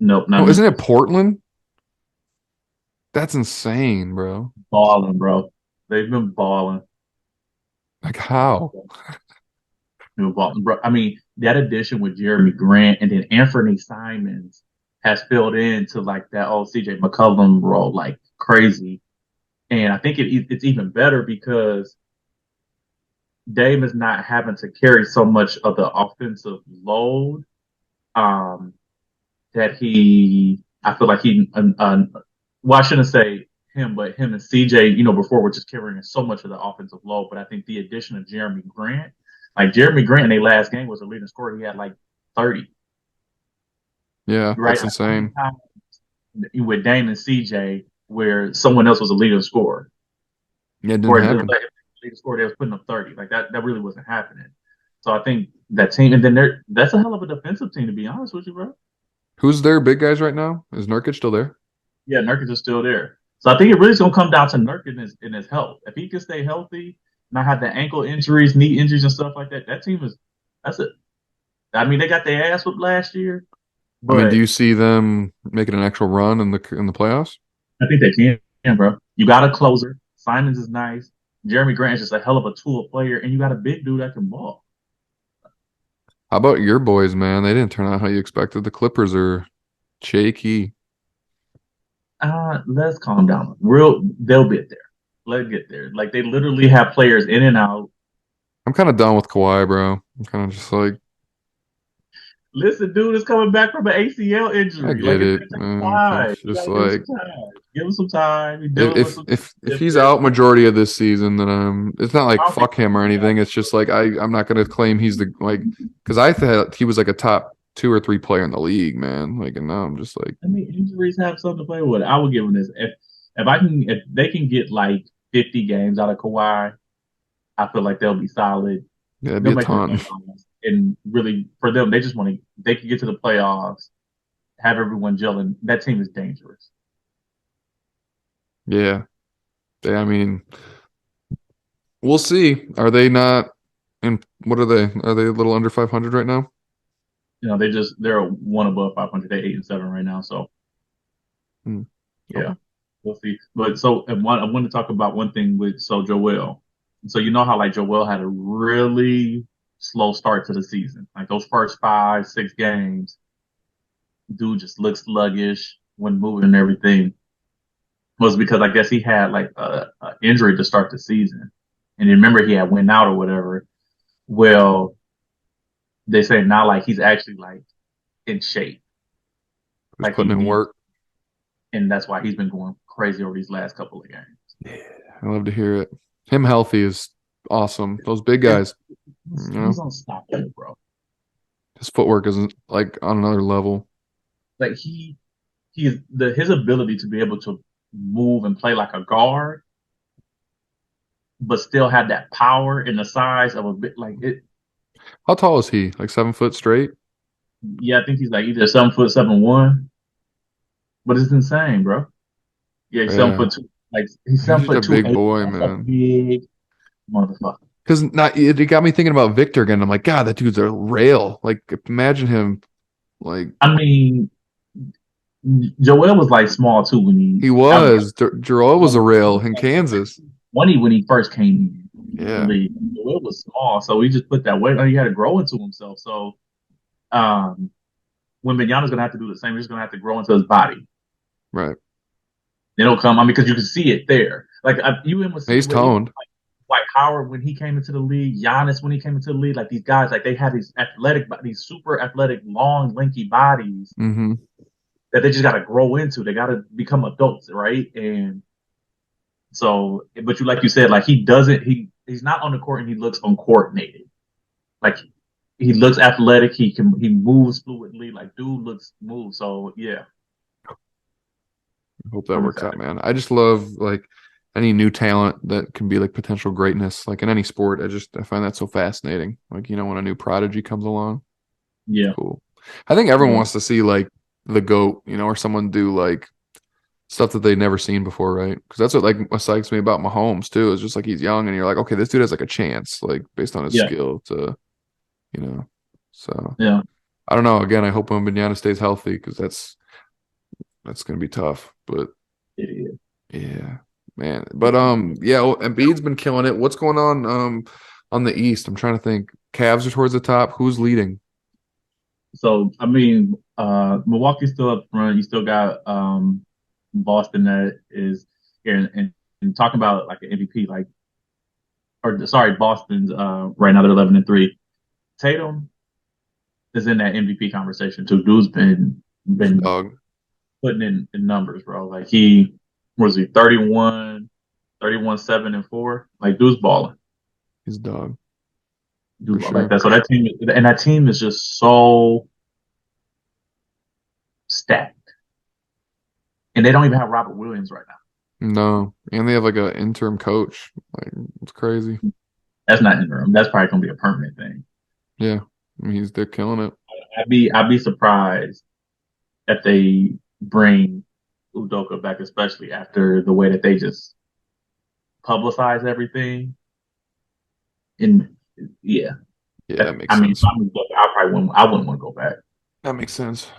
Nope, not Oh, isn't it Memphis. Portland? That's insane, bro. Balling, bro. They've been balling. Like how? They've been balling, bro. I mean, that addition with Jeremy Grant and then Anthony Simons has filled into like that old CJ McCollum role like crazy. And I think it's even better because Dame is not having to carry so much of the offensive load. Um, that I feel like well, I shouldn't say him, but him and CJ, before were just carrying so much of the offensive load. But I think the addition of Jeremy Grant, like Jeremy Grant in their last game was a leading scorer. He had like 30, Yeah, right? that's Like, how many insane. times with Dame and CJ where someone else was a leading scorer, Yeah, it didn't or it was happen. like leading scorer that was putting up 30, like that really wasn't happening. So I think that team, and then that's a hell of a defensive team to be honest with you, bro. Who's their big guys right now? Is Nurkic still there? Yeah, Nurkic is still there. So I think it really is going to come down to Nurkic in his health. If he can stay healthy, not have the ankle injuries, knee injuries, and stuff like that, that team is that's it. I mean, they got their ass whipped last year, I mean, do but you see them making an actual run in the playoffs? I think they can, bro. You got a closer. Simons is nice. Jeremy Grant is just a hell of a tool player, and you got a big dude that can ball. How about your boys, man? They didn't turn out how you expected. The Clippers are shaky. Let's calm down. They'll get there. Let's get there. Like they literally have players in and out. I'm kind of done with Kawhi, bro. I'm kind of just like, Listen, dude is coming back from an ACL I injury. Like get it's it. gonna take time. It's You just gotta give him like some time. Give him some time. He's if dealing with if some if if he's different. out majority of this season, then it's not I like don't think fuck him or he's anything. It's just like I'm not gonna claim he's the like because I thought he was like a top 2 or 3 player in the league, man. Like and now I'm just like I mean, injuries have something to play with. I would give him this. If they can get like 50 games out of Kawhi, I feel like they'll be solid. yeah, that'd be They'll a make the ton. playoffs. And really, for them, they can get to the playoffs, have everyone gelling. That team is dangerous. Yeah. I mean, we'll see. Are they not? And what are they? Are they a little under 500 right now? They're one above 500. They're 8-7 right now. So Hmm. yeah, Okay. we'll see. But so and I want to talk about one thing with Joel. So you know how like Joel had a really slow start to the season. Like those first 5, 6 games, dude just looks sluggish when moving and everything. Was because I guess he had like a injury to start the season, and you remember he had went out or whatever. Well, they say now like he's actually like in shape, Who's like putting in work? and that's why he's been going crazy over these last couple of games. Yeah, I love to hear it. Him healthy is awesome. Those big It's, guys, you know, he's unstoppable, bro. his footwork isn't like on another level. Like his ability to be able to move and play like a guard, but still have that power and the size of a bit like it. How tall is he? Like 7 foot straight? Yeah, I think he's like either 7 foot 7'1", but it's insane, bro. Yeah, he's seven Yeah, foot two. Like he's he's seven just a foot two big eight. boy, That's a man. big motherfucker. Because not it got me thinking about Victor again. I'm like, God, that dude's a rail. Like, imagine him. Like I mean, Joel was like small too when he I mean, was. Jarrell was a rail in Kansas. when he first came in the Yeah, league. Joel was small, so he just put that weight on. He had to grow into himself. So um, when Mignano's gonna have to do the same, he's gonna have to grow into his body. right. They don't come. I mean, because you can see it there. Like you even see it He's with even toned. like Howard when he came into the league, Giannis when he came into the league. Like these guys, like they have these athletic, these super athletic, long, lanky bodies Hmm. that they just got to grow into. They got to become adults, right? And so, but you like you said, like he doesn't. He's not on the court and he looks uncoordinated. Like he looks athletic. He moves fluidly. Like dude looks smooth. So yeah, Hope that I'm works out, excited. man. I just love like any new talent that can be like potential greatness, like in any sport. I find that so fascinating. Like, when a new prodigy comes along, it's Yeah, cool. I think everyone yeah, wants to see like the GOAT, or someone do like stuff that they've never seen before, right? Because that's what like excites me about Mahomes too. Is just like he's young and you're like, okay, this dude has like a chance, like based on his yeah, skill to, you know. So yeah. I don't know. Again, I hope Wembanyama stays healthy because that's gonna be tough. But It is. yeah, man. But yeah, Embiid's been killing it. What's going on the East? I'm trying to think. Cavs are towards the top. Who's leading? So I mean, Milwaukee's still up front. You still got Boston that is here and talking about like an MVP, like or sorry, Boston's right now they're 11-3. Tatum is in that MVP conversation too. Dude's He's a been dog. putting in numbers, bro. Like he was he 31, 31, 7 and 4. Like dude's balling. He's a dog for Dude ball like sure. that. So that team is just so stacked. And they don't even have Robert Williams right now. No, and they have like an interim coach. Like it's crazy. That's not interim. That's probably gonna be a permanent thing. Yeah, I mean, they're killing it. I'd be surprised if they bring Udoka back, especially after the way that they just publicize everything. And yeah, Yeah, that I makes mean, if sense. I'm Udoka, I wouldn't want to go back. That makes sense.